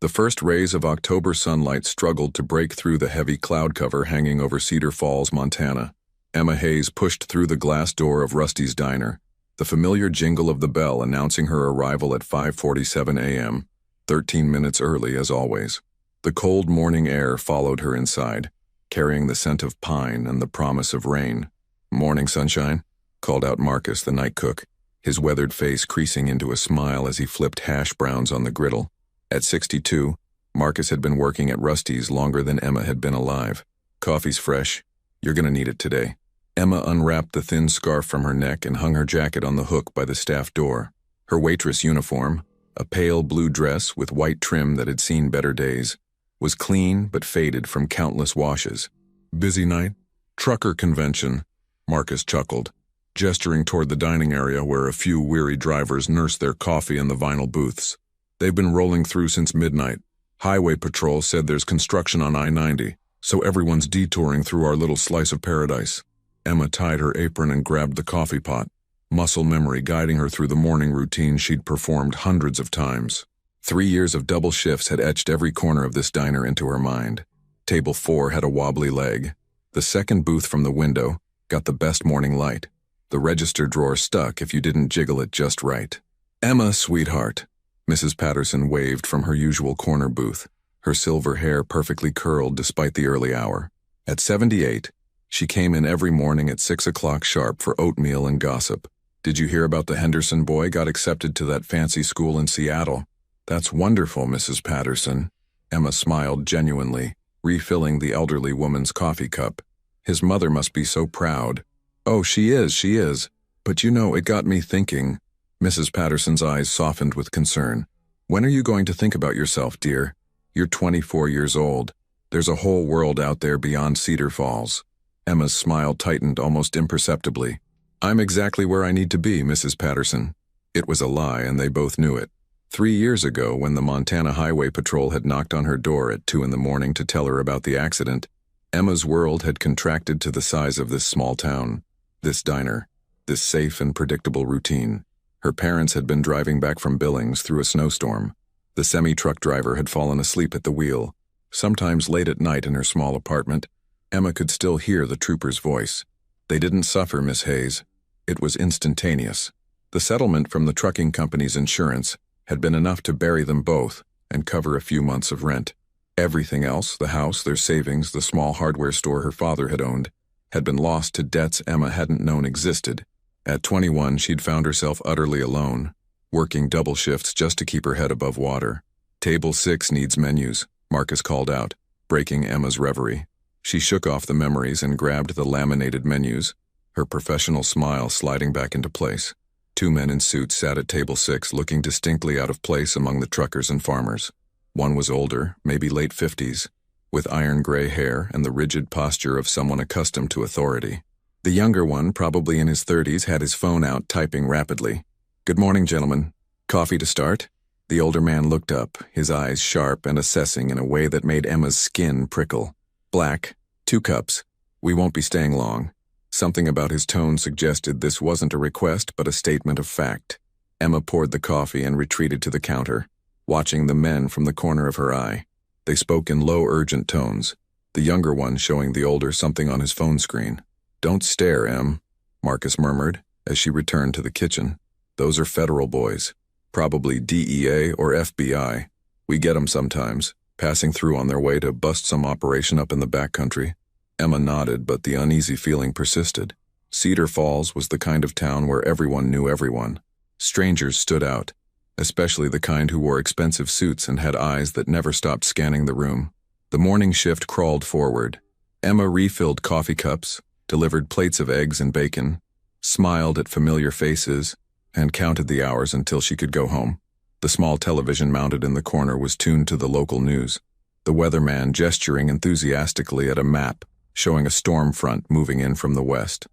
The first rays of October sunlight struggled to break through the heavy cloud cover hanging over Cedar Falls, Montana. Emma Hayes pushed through the glass door of Rusty's Diner, the familiar jingle of the bell announcing her arrival at 5:47 a.m., 13 minutes early as always. The cold morning air followed her inside, carrying the scent of pine and the promise of rain. "Morning, sunshine," called out Marcus, the night cook, his weathered face creasing into a smile as he flipped hash browns on the griddle. At 62, Marcus had been working at Rusty's longer than Emma had been alive. "Coffee's fresh. You're gonna need it today." Emma unwrapped the thin scarf from her neck and hung her jacket on the hook by the staff door. Her waitress uniform, a pale blue dress with white trim that had seen better days, was clean but faded from countless washes. "Busy night? Trucker convention," Marcus chuckled, gesturing toward the dining area where a few weary drivers nursed their coffee in the vinyl booths. "They've been rolling through since midnight. Highway Patrol said there's construction on I-90, so everyone's detouring through our little slice of paradise." Emma tied her apron and grabbed the coffee pot, muscle memory guiding her through the morning routine she'd performed hundreds of times. 3 years of double shifts had etched every corner of this diner into her mind. Table 4 had a wobbly leg. The second booth from the window got the best morning light. The register drawer stuck if you didn't jiggle it just right. "Emma, sweetheart," Mrs. Patterson waved from her usual corner booth, her silver hair perfectly curled despite the early hour. At 78, she came in every morning at 6 o'clock sharp for oatmeal and gossip. "Did you hear about the Henderson boy got accepted to that fancy school in Seattle?" "That's wonderful, Mrs. Patterson." Emma smiled genuinely, refilling the elderly woman's coffee cup. "His mother must be so proud." "Oh, she is. But you know, it got me thinking." Mrs. Patterson's eyes softened with concern. "When are you going to think about yourself, dear? You're 24 years old. There's a whole world out there beyond Cedar Falls." Emma's smile tightened almost imperceptibly. "I'm exactly where I need to be, Mrs. Patterson." It was a lie, and they both knew it. 3 years ago, when the Montana Highway Patrol had knocked on her door at 2 in the morning to tell her about the accident, Emma's world had contracted to the size of this small town, this diner, this safe and predictable routine. Her parents had been driving back from Billings through a snowstorm. The semi-truck driver had fallen asleep at the wheel. Sometimes late at night in her small apartment, Emma could still hear the trooper's voice. "They didn't suffer, Miss Hayes. It was instantaneous." The settlement from the trucking company's insurance had been enough to bury them both and cover a few months of rent. Everything else, the house, their savings, the small hardware store her father had owned, had been lost to debts Emma hadn't known existed. At 21, she'd found herself utterly alone, working double shifts just to keep her head above water. "Table 6 needs menus," Marcus called out, breaking Emma's reverie. She shook off the memories and grabbed the laminated menus, her professional smile sliding back into place. 2 men in suits sat at table 6 looking distinctly out of place among the truckers and farmers. One was older, maybe late 50s, with iron gray hair and the rigid posture of someone accustomed to authority. The younger one, probably in his 30s, had his phone out typing rapidly. "Good morning, gentlemen. Coffee to start?" The older man looked up, his eyes sharp and assessing in a way that made Emma's skin prickle. "Black, 2 cups. We won't be staying long." Something about his tone suggested this wasn't a request but a statement of fact. Emma poured the coffee and retreated to the counter, watching the men from the corner of her eye. They spoke in low, urgent tones, the younger one showing the older something on his phone screen. "Don't stare, Em," Marcus murmured as she returned to the kitchen. "Those are federal boys, probably DEA or FBI. We get 'em sometimes, passing through on their way to bust some operation up in the backcountry." Emma nodded, but the uneasy feeling persisted. Cedar Falls was the kind of town where everyone knew everyone. Strangers stood out, especially the kind who wore expensive suits and had eyes that never stopped scanning the room. The morning shift crawled forward. Emma refilled coffee cups, delivered plates of eggs and bacon, smiled at familiar faces, and counted the hours until she could go home. The small television mounted in the corner was tuned to the local news, the weatherman gesturing enthusiastically at a map showing a storm front moving in from the west.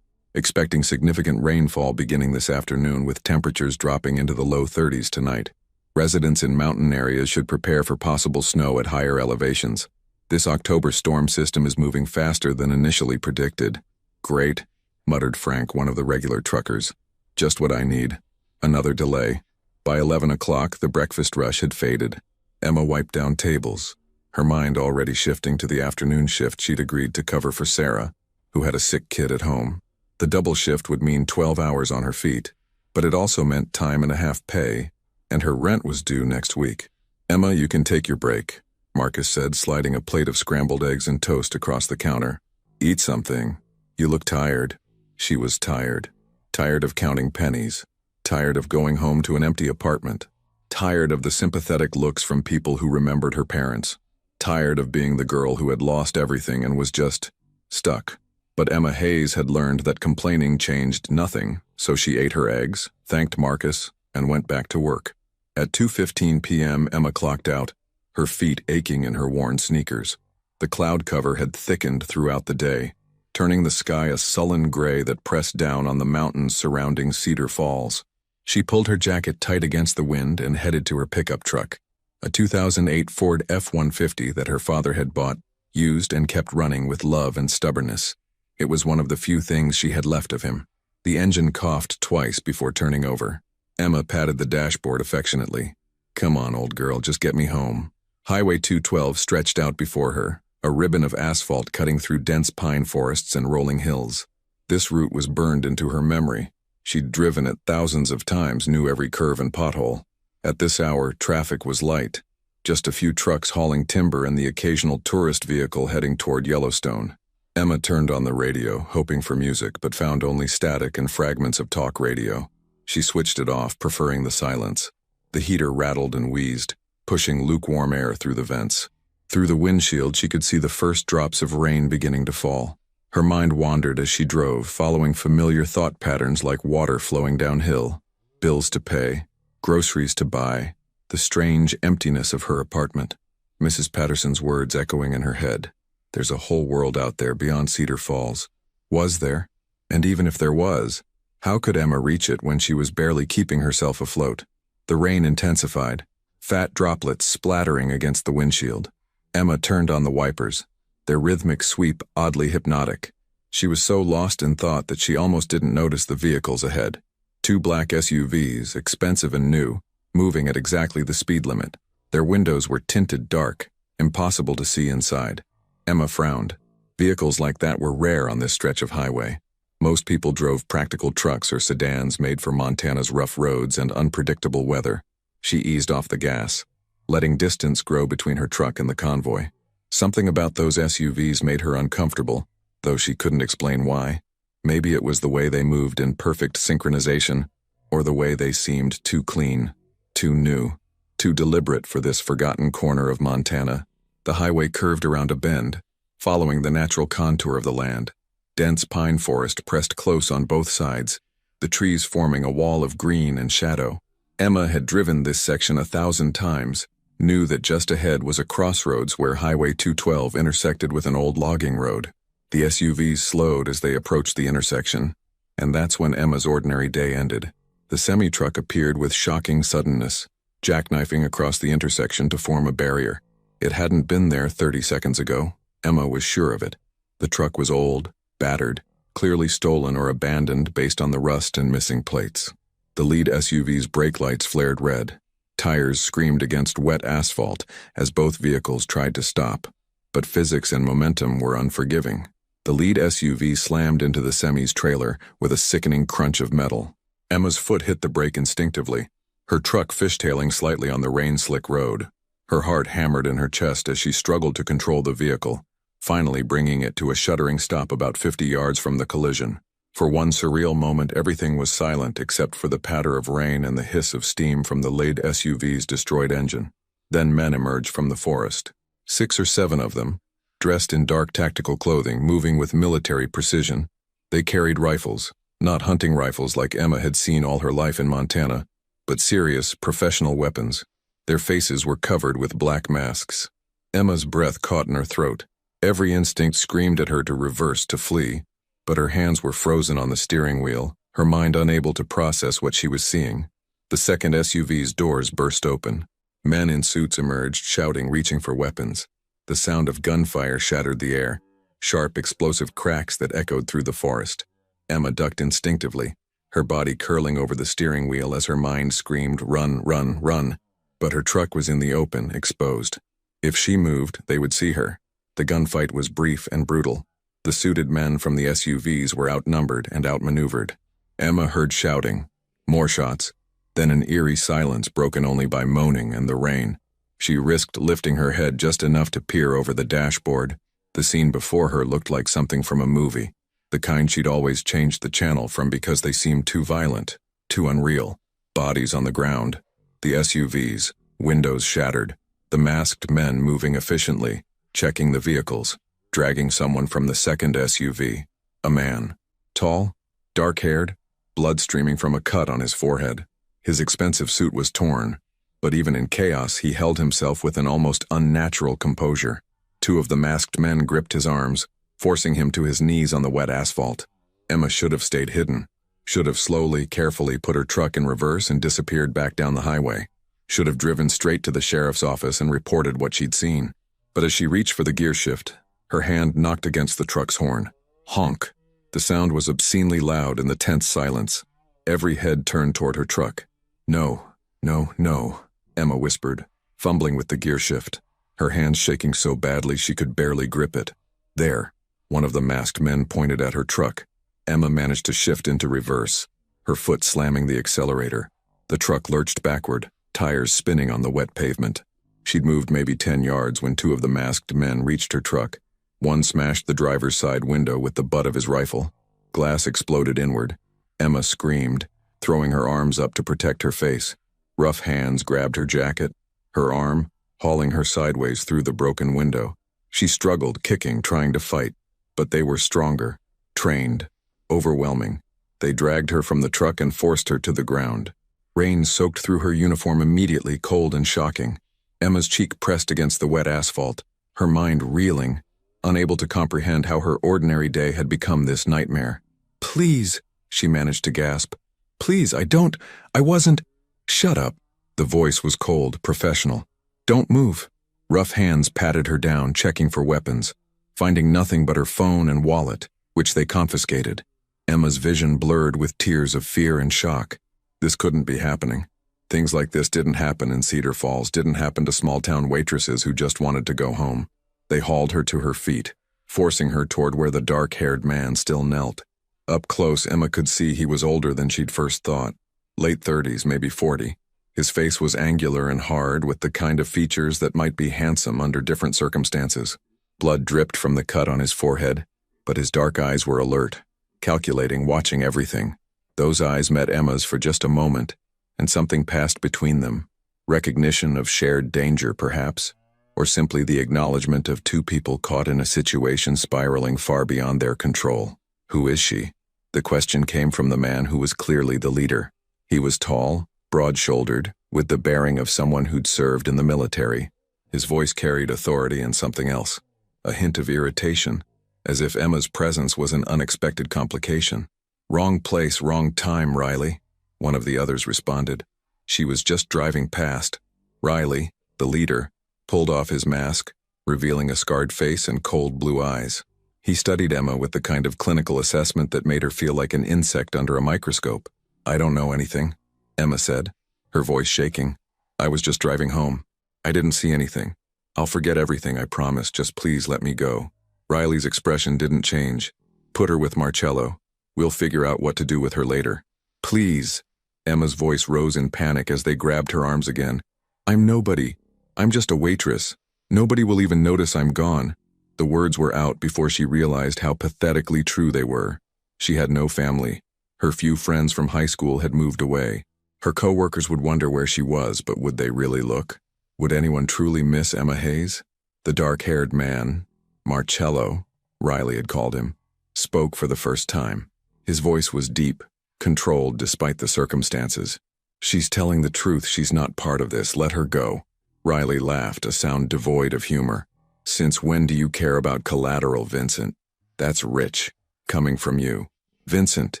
Expecting significant rainfall beginning this afternoon with temperatures dropping into the low 30s tonight. Residents in mountain areas should prepare for possible snow at higher elevations. This October storm system is moving faster than initially predicted. "Great," muttered Frank, one of the regular truckers. "Just what I need." Another delay. By 11 o'clock, the breakfast rush had faded. Emma wiped down tables, her mind already shifting to the afternoon shift she'd agreed to cover for Sarah, who had a sick kid at home. The double shift would mean 12 hours on her feet, but it also meant time and a half pay, and her rent was due next week. "Emma, you can take your break," Marcus said, sliding a plate of scrambled eggs and toast across the counter. "Eat something. You look tired." She was tired. Tired of counting pennies. Tired of going home to an empty apartment. Tired of the sympathetic looks from people who remembered her parents. Tired of being the girl who had lost everything and was just stuck. But Emma Hayes had learned that complaining changed nothing, so she ate her eggs, thanked Marcus, and went back to work. At 2:15 p.m., Emma clocked out, her feet aching in her worn sneakers. The cloud cover had thickened throughout the day, turning the sky a sullen gray that pressed down on the mountains surrounding Cedar Falls. She pulled her jacket tight against the wind and headed to her pickup truck, a 2008 Ford F-150 that her father had bought, used and kept running with love and stubbornness. It was one of the few things she had left of him. The engine coughed twice before turning over. Emma patted the dashboard affectionately. "Come on, old girl, just get me home." Highway 212 stretched out before her, a ribbon of asphalt cutting through dense pine forests and rolling hills. This route was burned into her memory. She'd driven it thousands of times, knew every curve and pothole. At this hour, traffic was light. Just a few trucks hauling timber and the occasional tourist vehicle heading toward Yellowstone. Emma turned on the radio, hoping for music, but found only static and fragments of talk radio. She switched it off, preferring the silence. The heater rattled and wheezed, pushing lukewarm air through the vents. Through the windshield, she could see the first drops of rain beginning to fall. Her mind wandered as she drove, following familiar thought patterns like water flowing downhill, bills to pay, groceries to buy, the strange emptiness of her apartment. Mrs. Patterson's words echoing in her head. There's a whole world out there beyond Cedar Falls. Was there? And even if there was, how could Emma reach it when she was barely keeping herself afloat? The rain intensified, fat droplets splattering against the windshield. Emma turned on the wipers, their rhythmic sweep oddly hypnotic. She was so lost in thought that she almost didn't notice the vehicles ahead. 2 black SUVs, expensive and new, moving at exactly the speed limit. Their windows were tinted dark, impossible to see inside. Emma frowned. Vehicles like that were rare on this stretch of highway. Most people drove practical trucks or sedans made for Montana's rough roads and unpredictable weather. She eased off the gas, letting distance grow between her truck and the convoy. Something about those SUVs made her uncomfortable, though she couldn't explain why. Maybe it was the way they moved in perfect synchronization, or the way they seemed too clean, too new, too deliberate for this forgotten corner of Montana. The highway curved around a bend, following the natural contour of the land. Dense pine forest pressed close on both sides, the trees forming a wall of green and shadow. Emma had driven this section 1,000 times, knew that just ahead was a crossroads where Highway 212 intersected with an old logging road. The SUVs slowed as they approached the intersection, and that's when Emma's ordinary day ended. The semi-truck appeared with shocking suddenness, jackknifing across the intersection to form a barrier. It hadn't been there 30 seconds ago. Emma was sure of it. The truck was old, battered, clearly stolen or abandoned based on the rust and missing plates. The lead SUV's brake lights flared red. Tires screamed against wet asphalt as both vehicles tried to stop. But physics and momentum were unforgiving. The lead SUV slammed into the semi's trailer with a sickening crunch of metal. Emma's foot hit the brake instinctively, her truck fishtailing slightly on the rain-slick road. Her heart hammered in her chest as she struggled to control the vehicle, finally bringing it to a shuddering stop about 50 yards from the collision. For one surreal moment, everything was silent except for the patter of rain and the hiss of steam from the lead SUV's destroyed engine. Then men emerged from the forest. 6 or 7 of them, dressed in dark tactical clothing, moving with military precision. They carried rifles, not hunting rifles like Emma had seen all her life in Montana, but serious, professional weapons. Their faces were covered with black masks. Emma's breath caught in her throat. Every instinct screamed at her to reverse, to flee, but her hands were frozen on the steering wheel, her mind unable to process what she was seeing. The second SUV's doors burst open. Men in suits emerged, shouting, reaching for weapons. The sound of gunfire shattered the air, sharp, explosive cracks that echoed through the forest. Emma ducked instinctively, her body curling over the steering wheel as her mind screamed, "Run, run, run!" But her truck was in the open, exposed. If she moved, they would see her. The gunfight was brief and brutal. The suited men from the SUVs were outnumbered and outmaneuvered. Emma heard shouting. More shots. Then an eerie silence broken only by moaning and the rain. She risked lifting her head just enough to peer over the dashboard. The scene before her looked like something from a movie, the kind she'd always changed the channel from because they seemed too violent, too unreal. Bodies on the ground, the SUVs, windows shattered, the masked men moving efficiently, checking the vehicles, dragging someone from the second SUV. A man. Tall, dark-haired, blood streaming from a cut on his forehead. His expensive suit was torn, but even in chaos he held himself with an almost unnatural composure. Two of the masked men gripped his arms, forcing him to his knees on the wet asphalt. Emma should have stayed hidden, should have slowly, carefully put her truck in reverse and disappeared back down the highway, should have driven straight to the sheriff's office and reported what she'd seen. But as she reached for the gear shift, her hand knocked against the truck's horn. Honk! The sound was obscenely loud in the tense silence. Every head turned toward her truck. No, no, no, Emma whispered, fumbling with the gear shift, her hands shaking so badly she could barely grip it. There, one of the masked men pointed at her truck. Emma managed to shift into reverse, her foot slamming the accelerator. The truck lurched backward, tires spinning on the wet pavement. She'd moved maybe 10 yards when two of the masked men reached her truck. One smashed the driver's side window with the butt of his rifle. Glass exploded inward. Emma screamed, throwing her arms up to protect her face. Rough hands grabbed her jacket, her arm, hauling her sideways through the broken window. She struggled, kicking, trying to fight, but they were stronger, trained, overwhelming. They dragged her from the truck and forced her to the ground. Rain soaked through her uniform immediately, cold and shocking. Emma's cheek pressed against the wet asphalt, her mind reeling, unable to comprehend how her ordinary day had become this nightmare. "Please," she managed to gasp. "Please, I wasn't—" "Shut up." The voice was cold, professional. "Don't move." Rough hands patted her down, checking for weapons, finding nothing but her phone and wallet, which they confiscated. Emma's vision blurred with tears of fear and shock. This couldn't be happening. Things like this didn't happen in Cedar Falls, didn't happen to small-town waitresses who just wanted to go home. They hauled her to her feet, forcing her toward where the dark-haired man still knelt. Up close, Emma could see he was older than she'd first thought. Late 30s, maybe 40. His face was angular and hard, with the kind of features that might be handsome under different circumstances. Blood dripped from the cut on his forehead, but his dark eyes were alert, calculating, watching everything. Those eyes met Emma's for just a moment, and something passed between them. Recognition of shared danger, perhaps, or simply the acknowledgement of two people caught in a situation spiraling far beyond their control. Who is she? The question came from the man who was clearly the leader. He was tall, broad-shouldered, with the bearing of someone who'd served in the military. His voice carried authority and something else, a hint of irritation, as if Emma's presence was an unexpected complication. "Wrong place, wrong time, Riley," one of the others responded. She was just driving past. Riley, the leader, pulled off his mask, revealing a scarred face and cold blue eyes. He studied Emma with the kind of clinical assessment that made her feel like an insect under a microscope. "I don't know anything," Emma said, her voice shaking. "I was just driving home. I didn't see anything. I'll forget everything, I promise. Just please let me go." Riley's expression didn't change. "Put her with Marcello. We'll figure out what to do with her later." "Please." Emma's voice rose in panic as they grabbed her arms again. "I'm nobody. I'm just a waitress. Nobody will even notice I'm gone." The words were out before she realized how pathetically true they were. She had no family. Her few friends from high school had moved away. Her co-workers would wonder where she was, but would they really look? Would anyone truly miss Emma Hayes? The dark-haired man, Marcello, Riley had called him, spoke for the first time. His voice was deep, controlled despite the circumstances. "She's telling the truth. She's not part of this. Let her go." Riley laughed, a sound devoid of humor. "Since when do you care about collateral, Vincent? That's rich, coming from you." Vincent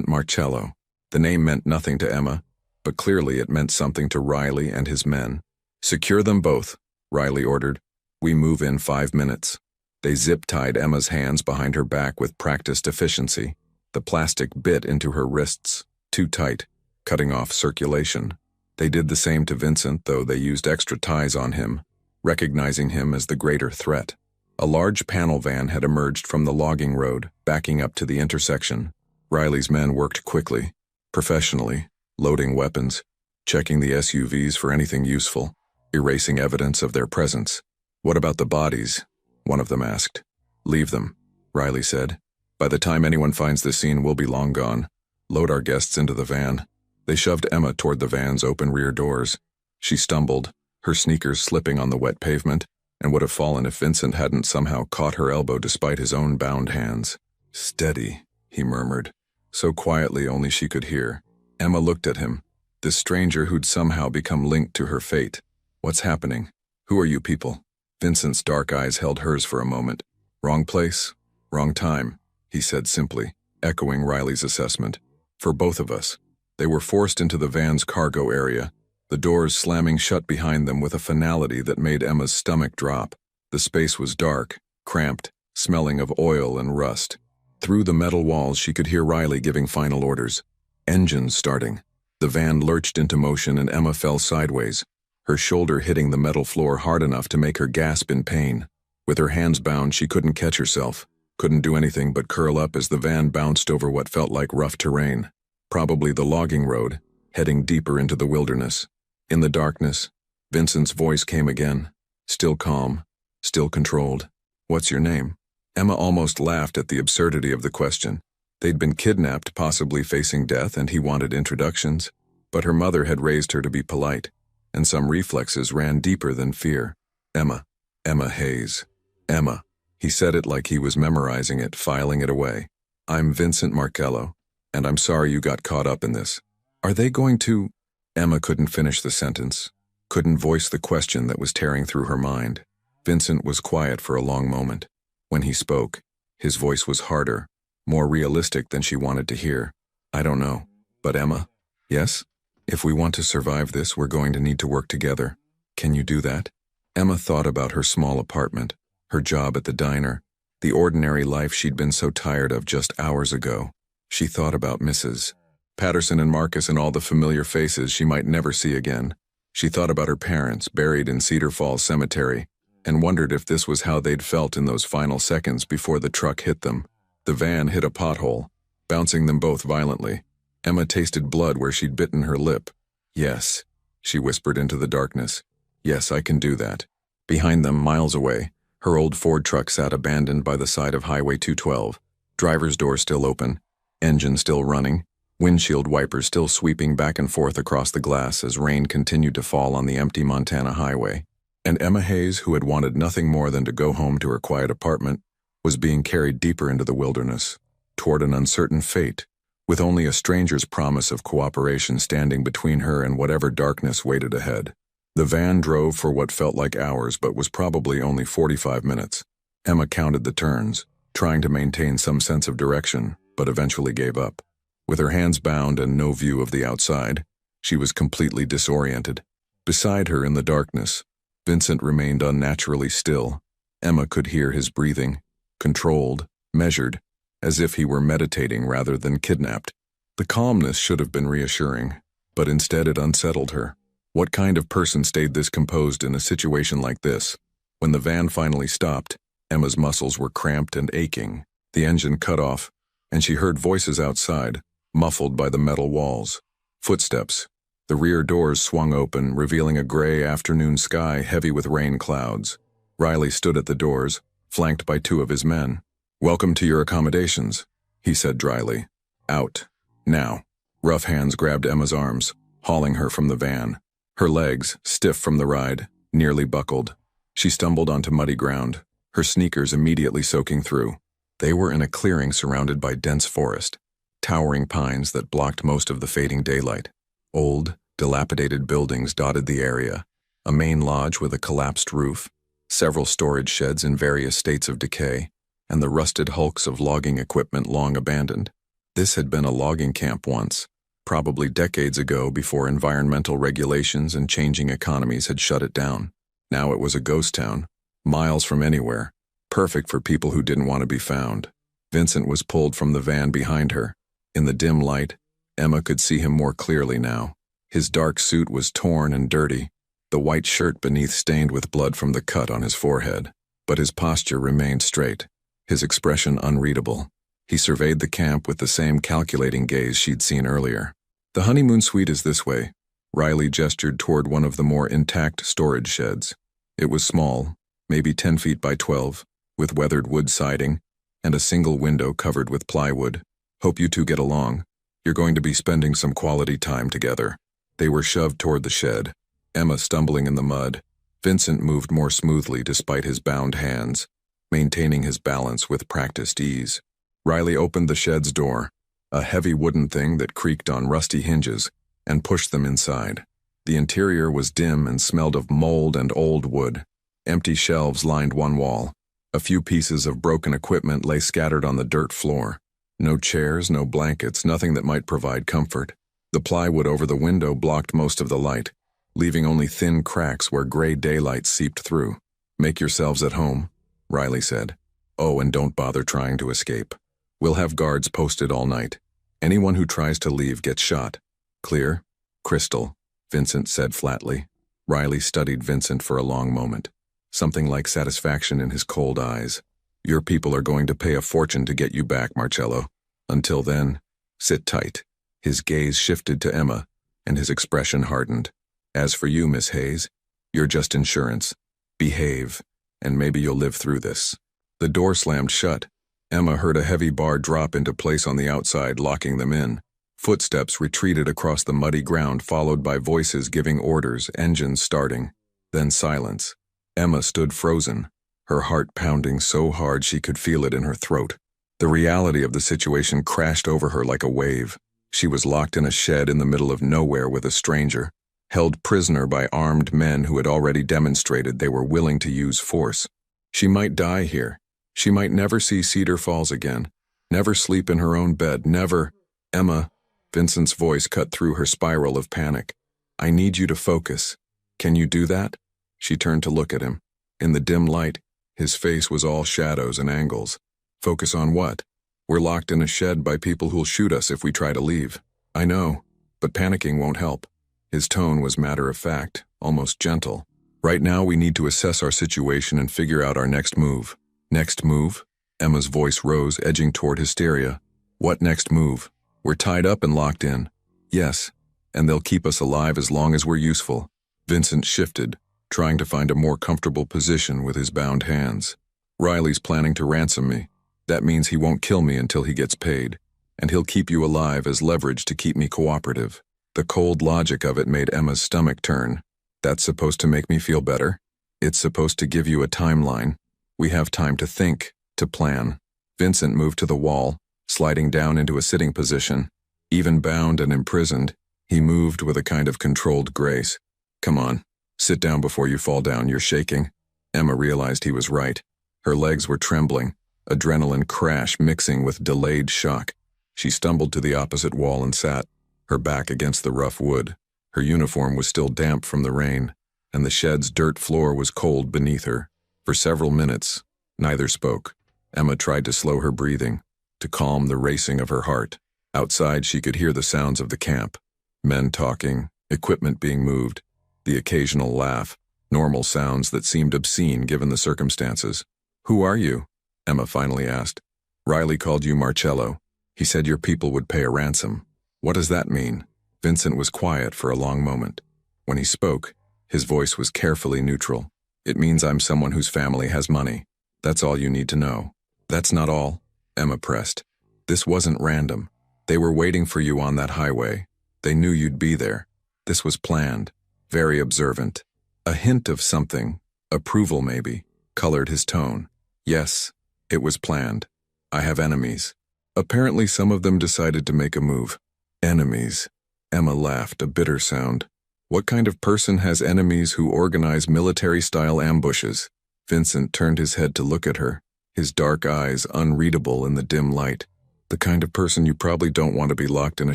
Marcello. The name meant nothing to Emma, but clearly it meant something to Riley and his men. "Secure them both," Riley ordered. "We move in 5 minutes." They zip-tied Emma's hands behind her back with practiced efficiency. The plastic bit into her wrists, too tight, cutting off circulation. They did the same to Vincent, though they used extra ties on him, recognizing him as the greater threat. A large panel van had emerged from the logging road, backing up to the intersection. Riley's men worked quickly, professionally, loading weapons, checking the SUVs for anything useful, erasing evidence of their presence. "What about the bodies?" one of them asked. "Leave them," Riley said. "By the time anyone finds the scene, we'll be long gone. Load our guests into the van." They shoved Emma toward the van's open rear doors. She stumbled, her sneakers slipping on the wet pavement, and would have fallen if Vincent hadn't somehow caught her elbow despite his own bound hands. "Steady," he murmured, so quietly only she could hear. Emma looked at him, this stranger who'd somehow become linked to her fate. "What's happening? Who are you people?" Vincent's dark eyes held hers for a moment. "Wrong place, wrong time," he said simply, echoing Riley's assessment. "For both of us." They were forced into the van's cargo area, the doors slamming shut behind them with a finality that made Emma's stomach drop. The space was dark, cramped, smelling of oil and rust. Through the metal walls she could hear Riley giving final orders. Engines starting. The van lurched into motion and Emma fell sideways, her shoulder hitting the metal floor hard enough to make her gasp in pain. With her hands bound, she couldn't catch herself, couldn't do anything but curl up as the van bounced over what felt like rough terrain. Probably the logging road, heading deeper into the wilderness. In the darkness, Vincent's voice came again, still calm, still controlled. "What's your name?" Emma almost laughed at the absurdity of the question. They'd been kidnapped, possibly facing death, and he wanted introductions. But her mother had raised her to be polite, and some reflexes ran deeper than fear. "Emma. Emma Hayes." "Emma." He said it like he was memorizing it, filing it away. "I'm Vincent Markello, and I'm sorry you got caught up in this." "Are they going to—" Emma couldn't finish the sentence, couldn't voice the question that was tearing through her mind. Vincent was quiet for a long moment. When he spoke, his voice was harder, more realistic than she wanted to hear. "I don't know. But Emma?" "Yes? If we want to survive this, we're going to need to work together. Can you do that?" Emma thought about her small apartment, her job at the diner, the ordinary life she'd been so tired of just hours ago. She thought about Mrs. Patterson and Marcus and all the familiar faces she might never see again. She thought about her parents, buried in Cedar Falls Cemetery, and wondered if this was how they'd felt in those final seconds before the truck hit them. The van hit a pothole, bouncing them both violently. Emma tasted blood where she'd bitten her lip. "Yes," she whispered into the darkness. "Yes, I can do that." Behind them, miles away, her old Ford truck sat abandoned by the side of Highway 212, driver's door still open, engine still running, windshield wipers still sweeping back and forth across the glass as rain continued to fall on the empty Montana highway. And Emma Hayes, who had wanted nothing more than to go home to her quiet apartment, was being carried deeper into the wilderness, toward an uncertain fate, with only a stranger's promise of cooperation standing between her and whatever darkness waited ahead. The van drove for what felt like hours but was probably only 45 minutes. Emma counted the turns, trying to maintain some sense of direction, but eventually gave up. With her hands bound and no view of the outside, she was completely disoriented. Beside her in the darkness, Vincent remained unnaturally still. Emma could hear his breathing, controlled, measured, as if he were meditating rather than kidnapped. The calmness should have been reassuring, but instead it unsettled her. What kind of person stayed this composed in a situation like this? When the van finally stopped, Emma's muscles were cramped and aching, the engine cut off, and she heard voices outside, muffled by the metal walls. Footsteps. The rear doors swung open, revealing a gray afternoon sky heavy with rain clouds. Riley stood at the doors, flanked by two of his men. "Welcome to your accommodations," he said dryly. "Out. Now." Rough hands grabbed Emma's arms, hauling her from the van. Her legs, stiff from the ride, nearly buckled. She stumbled onto muddy ground, her sneakers immediately soaking through. They were in a clearing surrounded by dense forest, towering pines that blocked most of the fading daylight. Old, dilapidated buildings dotted the area, a main lodge with a collapsed roof, several storage sheds in various states of decay, and the rusted hulks of logging equipment long abandoned. This had been a logging camp once, probably decades ago before environmental regulations and changing economies had shut it down. Now it was a ghost town, miles from anywhere, perfect for people who didn't want to be found. Vincent was pulled from the van behind her. In the dim light, Emma could see him more clearly now. His dark suit was torn and dirty, the white shirt beneath stained with blood from the cut on his forehead. But his posture remained straight, his expression unreadable. He surveyed the camp with the same calculating gaze she'd seen earlier. "The honeymoon suite is this way." Riley gestured toward one of the more intact storage sheds. It was small, maybe 10 feet by 12, with weathered wood siding and a single window covered with plywood. "Hope you two get along. You're going to be spending some quality time together." They were shoved toward the shed, Emma stumbling in the mud. Vincent moved more smoothly despite his bound hands, maintaining his balance with practiced ease. Riley opened the shed's door, a heavy wooden thing that creaked on rusty hinges, and pushed them inside. The interior was dim and smelled of mold and old wood. Empty shelves lined one wall. A few pieces of broken equipment lay scattered on the dirt floor. No chairs, no blankets, nothing that might provide comfort. The plywood over the window blocked most of the light, leaving only thin cracks where gray daylight seeped through. "Make yourselves at home," Riley said. "Oh, and don't bother trying to escape. We'll have guards posted all night. Anyone who tries to leave gets shot. Clear?" "Crystal," Vincent said flatly. Riley studied Vincent for a long moment, something like satisfaction in his cold eyes. "Your people are going to pay a fortune to get you back, Marcello. Until then, sit tight." His gaze shifted to Emma, and his expression hardened. "As for you, Miss Hayes, you're just insurance. Behave, and maybe you'll live through this." The door slammed shut. Emma heard a heavy bar drop into place on the outside, locking them in. Footsteps retreated across the muddy ground, followed by voices giving orders, engines starting. Then silence. Emma stood frozen, her heart pounding so hard she could feel it in her throat. The reality of the situation crashed over her like a wave. She was locked in a shed in the middle of nowhere with a stranger, held prisoner by armed men who had already demonstrated they were willing to use force. She might die here. She might never see Cedar Falls again, never sleep in her own bed, never— "Emma," Vincent's voice cut through her spiral of panic. "I need you to focus. Can you do that?" She turned to look at him. In the dim light, his face was all shadows and angles. "Focus on what? We're locked in a shed by people who'll shoot us if we try to leave." "I know, but panicking won't help." His tone was matter-of-fact, almost gentle. "Right now we need to assess our situation and figure out our next move." "Next move?" Emma's voice rose, edging toward hysteria. "What next move? We're tied up and locked in." "Yes, and they'll keep us alive as long as we're useful." Vincent shifted, trying to find a more comfortable position with his bound hands. "Riley's planning to ransom me. That means he won't kill me until he gets paid, and he'll keep you alive as leverage to keep me cooperative." The cold logic of it made Emma's stomach turn. "That's supposed to make me feel better? It's supposed to give you a timeline. We have time to think, to plan." Vincent moved to the wall, sliding down into a sitting position. Even bound and imprisoned, he moved with a kind of controlled grace. "Come on, sit down before you fall down, you're shaking." Emma realized he was right. Her legs were trembling, adrenaline crash mixing with delayed shock. She stumbled to the opposite wall and sat, her back against the rough wood. Her uniform was still damp from the rain, and the shed's dirt floor was cold beneath her. For several minutes, neither spoke. Emma tried to slow her breathing, to calm the racing of her heart. Outside, she could hear the sounds of the camp. Men talking, equipment being moved, the occasional laugh, normal sounds that seemed obscene given the circumstances. "Who are you?" Emma finally asked. "Riley called you Marcello. He said your people would pay a ransom." "What does that mean?" Vincent was quiet for a long moment. When he spoke, his voice was carefully neutral. "It means I'm someone whose family has money. That's all you need to know." "That's not all," Emma pressed. "This wasn't random. They were waiting for you on that highway. They knew you'd be there. This was planned, very observant. A hint of something, approval maybe, colored his tone. Yes, it was planned. I have enemies. Apparently some of them decided to make a move." "Enemies." Emma laughed, a bitter sound. "What kind of person has enemies who organize military-style ambushes?" Vincent turned his head to look at her, his dark eyes unreadable in the dim light. "The kind of person you probably don't want to be locked in a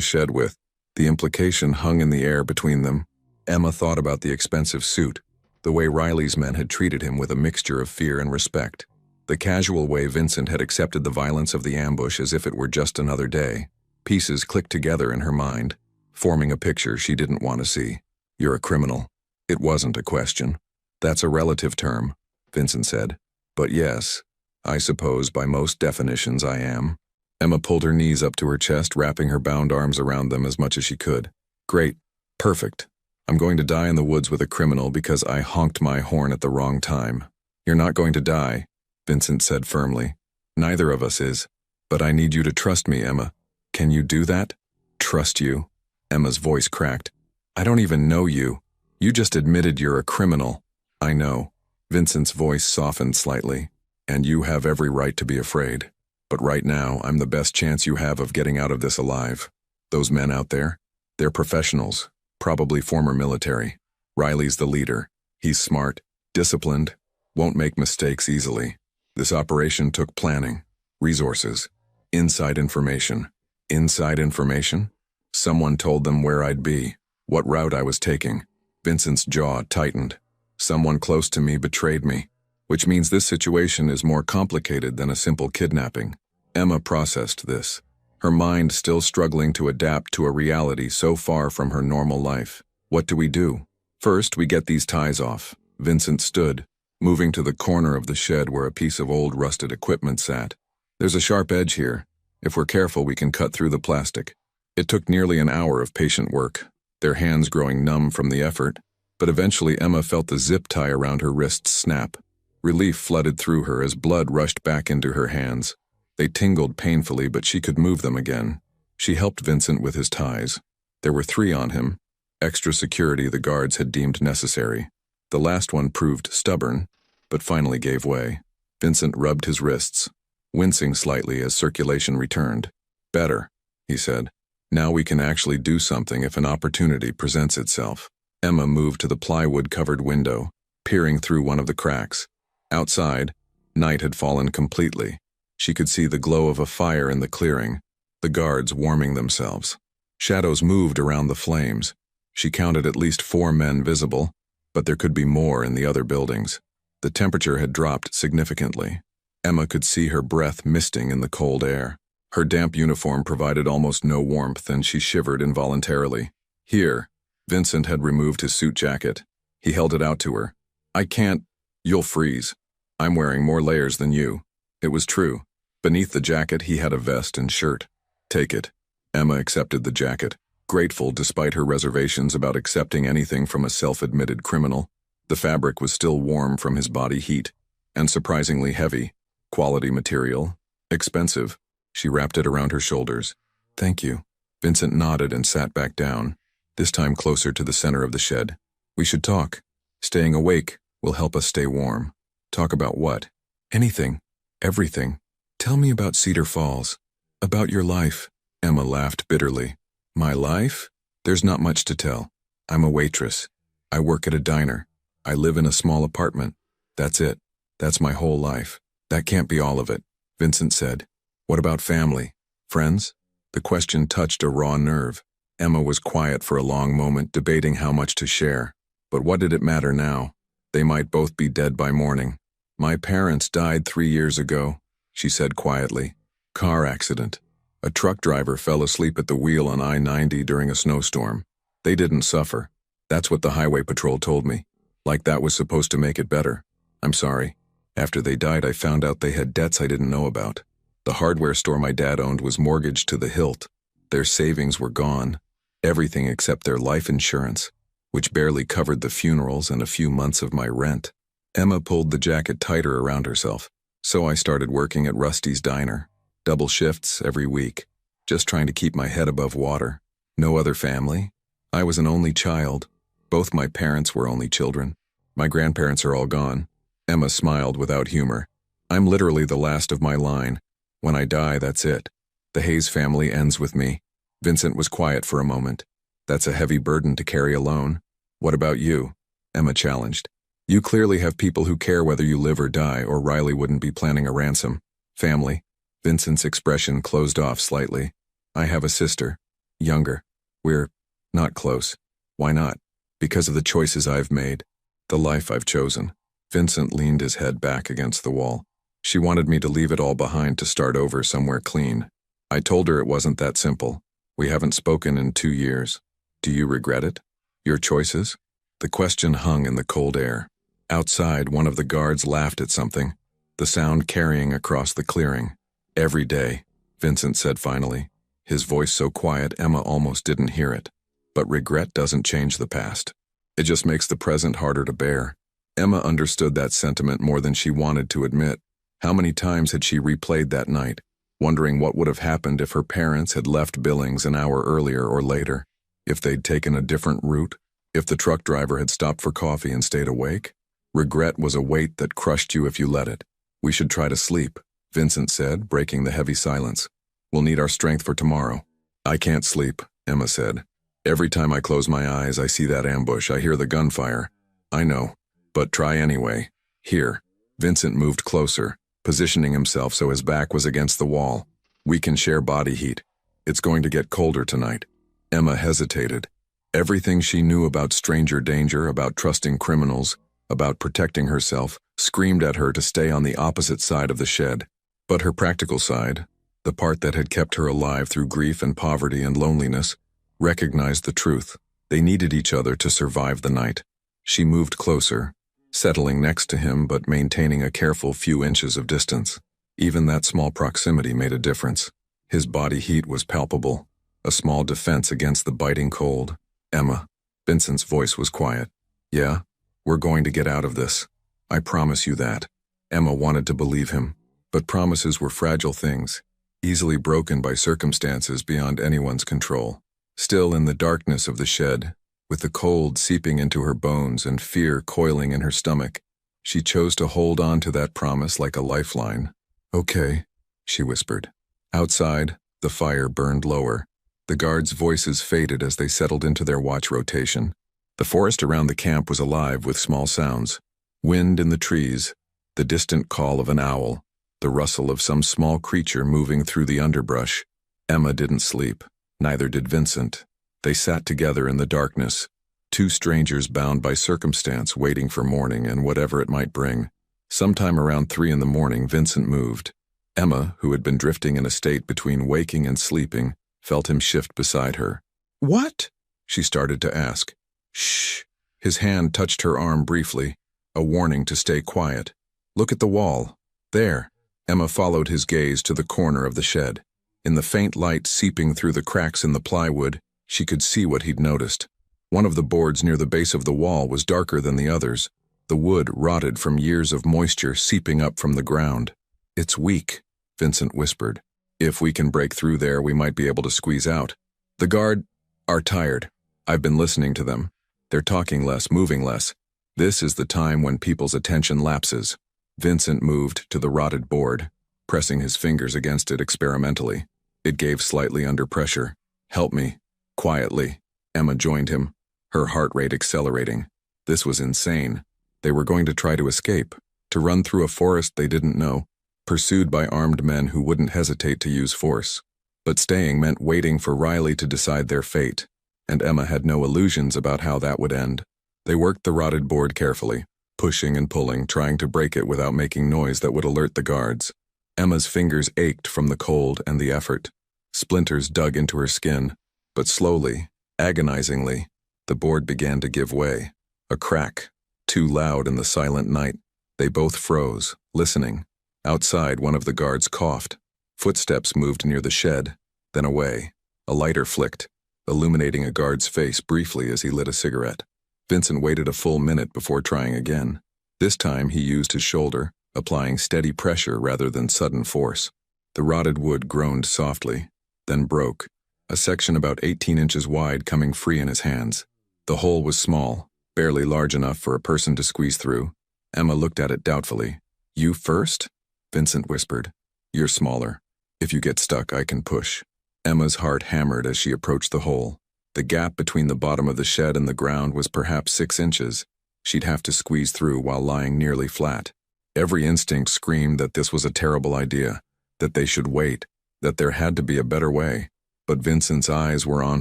shed with." The implication hung in the air between them. Emma thought about the expensive suit, the way Riley's men had treated him with a mixture of fear and respect, the casual way Vincent had accepted the violence of the ambush as if it were just another day. Pieces clicked together in her mind. forming a picture she didn't want to see. You're a criminal. It wasn't a question. That's a relative term, Vincent said. But yes, I suppose by most definitions I am. Emma pulled her knees up to her chest, wrapping her bound arms around them as much as she could. Great. Perfect. I'm going to die in the woods with a criminal because I honked my horn at the wrong time. You're not going to die, Vincent said firmly. Neither of us is. But I need you to trust me, Emma. Can you do that? Trust you? Emma's voice cracked. I don't even know you. You just admitted you're a criminal. I know. Vincent's voice softened slightly. And you have every right to be afraid. But right now, I'm the best chance you have of getting out of this alive. Those men out there? They're professionals, probably former military. Riley's the leader. He's smart, disciplined, won't make mistakes easily. This operation took planning, resources, inside information. Inside information? Someone told them where I'd be, what route I was taking. Vincent's jaw tightened. Someone close to me betrayed me, which means this situation is more complicated than a simple kidnapping. Emma processed this, her mind still struggling to adapt to a reality so far from her normal life. What do we do? First, we get these ties off. Vincent stood, moving to the corner of the shed where a piece of old rusted equipment sat. There's a sharp edge here. If we're careful, we can cut through the plastic. It took nearly an hour of patient work, their hands growing numb from the effort, but eventually Emma felt the zip tie around her wrists snap. Relief flooded through her as blood rushed back into her hands. They tingled painfully, but she could move them again. She helped Vincent with his ties. There were 3 on him. Extra security the guards had deemed necessary. The last one proved stubborn, but finally gave way. Vincent rubbed his wrists, wincing slightly as circulation returned. Better, he said. Now we can actually do something if an opportunity presents itself. Emma moved to the plywood-covered window, peering through one of the cracks. Outside, night had fallen completely. She could see the glow of a fire in the clearing, the guards warming themselves. Shadows moved around the flames. She counted at least 4 men visible, but there could be more in the other buildings. The temperature had dropped significantly. Emma could see her breath misting in the cold air. Her damp uniform provided almost no warmth, and she shivered involuntarily. Here, Vincent had removed his suit jacket. He held it out to her. I can't. You'll freeze. I'm wearing more layers than you. It was true. Beneath the jacket, he had a vest and shirt. Take it. Emma accepted the jacket, grateful despite her reservations about accepting anything from a self-admitted criminal. The fabric was still warm from his body heat, and surprisingly heavy. Quality material. Expensive. She wrapped it around her shoulders. Thank you. Vincent nodded and sat back down, this time closer to the center of the shed. We should talk. Staying awake will help us stay warm. Talk about what? Anything. Everything. Tell me about Cedar Falls. About your life. Emma laughed bitterly. My life? There's not much to tell. I'm a waitress. I work at a diner. I live in a small apartment. That's it. That's my whole life. That can't be all of it, Vincent said. What about family? Friends? The question touched a raw nerve. Emma was quiet for a long moment, debating how much to share. But what did it matter now? They might both be dead by morning. My parents died 3 years ago, she said quietly. Car accident. A truck driver fell asleep at the wheel on I-90 during a snowstorm. They didn't suffer. That's what the highway patrol told me. Like that was supposed to make it better. I'm sorry. After they died, I found out they had debts I didn't know about. The hardware store my dad owned was mortgaged to the hilt. Their savings were gone. Everything except their life insurance, which barely covered the funerals and a few months of my rent. Emma pulled the jacket tighter around herself. So I started working at Rusty's diner. Double shifts every week. Just trying to keep my head above water. No other family. I was an only child. Both my parents were only children. My grandparents are all gone. Emma smiled without humor. I'm literally the last of my line. When I die, that's it. The Hayes family ends with me. Vincent was quiet for a moment. That's a heavy burden to carry alone. What about you? Emma challenged. You clearly have people who care whether you live or die, or Riley wouldn't be planning a ransom. Family. Vincent's expression closed off slightly. I have a sister. Younger. We're not close. Why not? Because of the choices I've made. The life I've chosen. Vincent leaned his head back against the wall. She wanted me to leave it all behind to start over somewhere clean. I told her it wasn't that simple. We haven't spoken in 2 years. Do you regret it? Your choices? The question hung in the cold air. Outside, one of the guards laughed at something, the sound carrying across the clearing. Every day, Vincent said finally, his voice so quiet Emma almost didn't hear it. But regret doesn't change the past. It just makes the present harder to bear. Emma understood that sentiment more than she wanted to admit. How many times had she replayed that night, wondering what would have happened if her parents had left Billings an hour earlier or later, if they'd taken a different route, if the truck driver had stopped for coffee and stayed awake? Regret was a weight that crushed you if you let it. We should try to sleep, Vincent said, breaking the heavy silence. We'll need our strength for tomorrow. I can't sleep, Emma said. Every time I close my eyes, I see that ambush. I hear the gunfire. I know, but try anyway. Here. Vincent moved closer, positioning himself so his back was against the wall. We can share body heat. It's going to get colder tonight. Emma hesitated. Everything she knew about stranger danger, about trusting criminals, about protecting herself, screamed at her to stay on the opposite side of the shed. But her practical side, the part that had kept her alive through grief and poverty and loneliness, recognized the truth. They needed each other to survive the night. She moved closer, settling next to him but maintaining a careful few inches of distance. Even that small proximity made a difference. His body heat was palpable, a small defense against the biting cold. Emma. Vincent's voice was quiet. Yeah, we're going to get out of this. I promise you that. Emma wanted to believe him, but promises were fragile things, easily broken by circumstances beyond anyone's control. Still in the darkness of the shed, with the cold seeping into her bones and fear coiling in her stomach, she chose to hold on to that promise like a lifeline. Okay, she whispered. Outside, the fire burned lower. The guards' voices faded as they settled into their watch rotation. The forest around the camp was alive with small sounds. Wind in the trees, the distant call of an owl, the rustle of some small creature moving through the underbrush. Emma didn't sleep. Neither did Vincent. They sat together in the darkness, two strangers bound by circumstance waiting for morning and whatever it might bring. Sometime around 3 a.m, Vincent moved. Emma, who had been drifting in a state between waking and sleeping, felt him shift beside her. What? She started to ask. Shh. His hand touched her arm briefly, a warning to stay quiet. Look at the wall. There. Emma followed his gaze to the corner of the shed. In the faint light seeping through the cracks in the plywood, she could see what he'd noticed. One of the boards near the base of the wall was darker than the others, the wood rotted from years of moisture seeping up from the ground. It's weak, Vincent whispered. If we can break through there, we might be able to squeeze out. The guard are tired. I've been listening to them. They're talking less, moving less. This is the time when people's attention lapses. Vincent moved to the rotted board, pressing his fingers against it experimentally. It gave slightly under pressure. Help me. Quietly. Emma joined him, her heart rate accelerating. This was insane. They were going to try to escape, to run through a forest they didn't know, pursued by armed men who wouldn't hesitate to use force. But staying meant waiting for Riley to decide their fate, and Emma had no illusions about how that would end. They worked the rotted board carefully, pushing and pulling, trying to break it without making noise that would alert the guards. Emma's fingers ached from the cold and the effort. Splinters dug into her skin, but slowly, agonizingly, the board began to give way. A crack, too loud in the silent night. They both froze, listening. Outside, one of the guards coughed. Footsteps moved near the shed, then away. A lighter flicked, illuminating a guard's face briefly as he lit a cigarette. Vincent waited a full minute before trying again. This time he used his shoulder, applying steady pressure rather than sudden force. The rotted wood groaned softly, then broke, a section about 18 inches wide coming free in his hands. The hole was small, barely large enough for a person to squeeze through. Emma looked at it doubtfully. You first? Vincent whispered. You're smaller. If you get stuck, I can push. Emma's heart hammered as she approached the hole. The gap between the bottom of the shed and the ground was perhaps 6 inches. She'd have to squeeze through while lying nearly flat. Every instinct screamed that this was a terrible idea, that they should wait, that there had to be a better way. But Vincent's eyes were on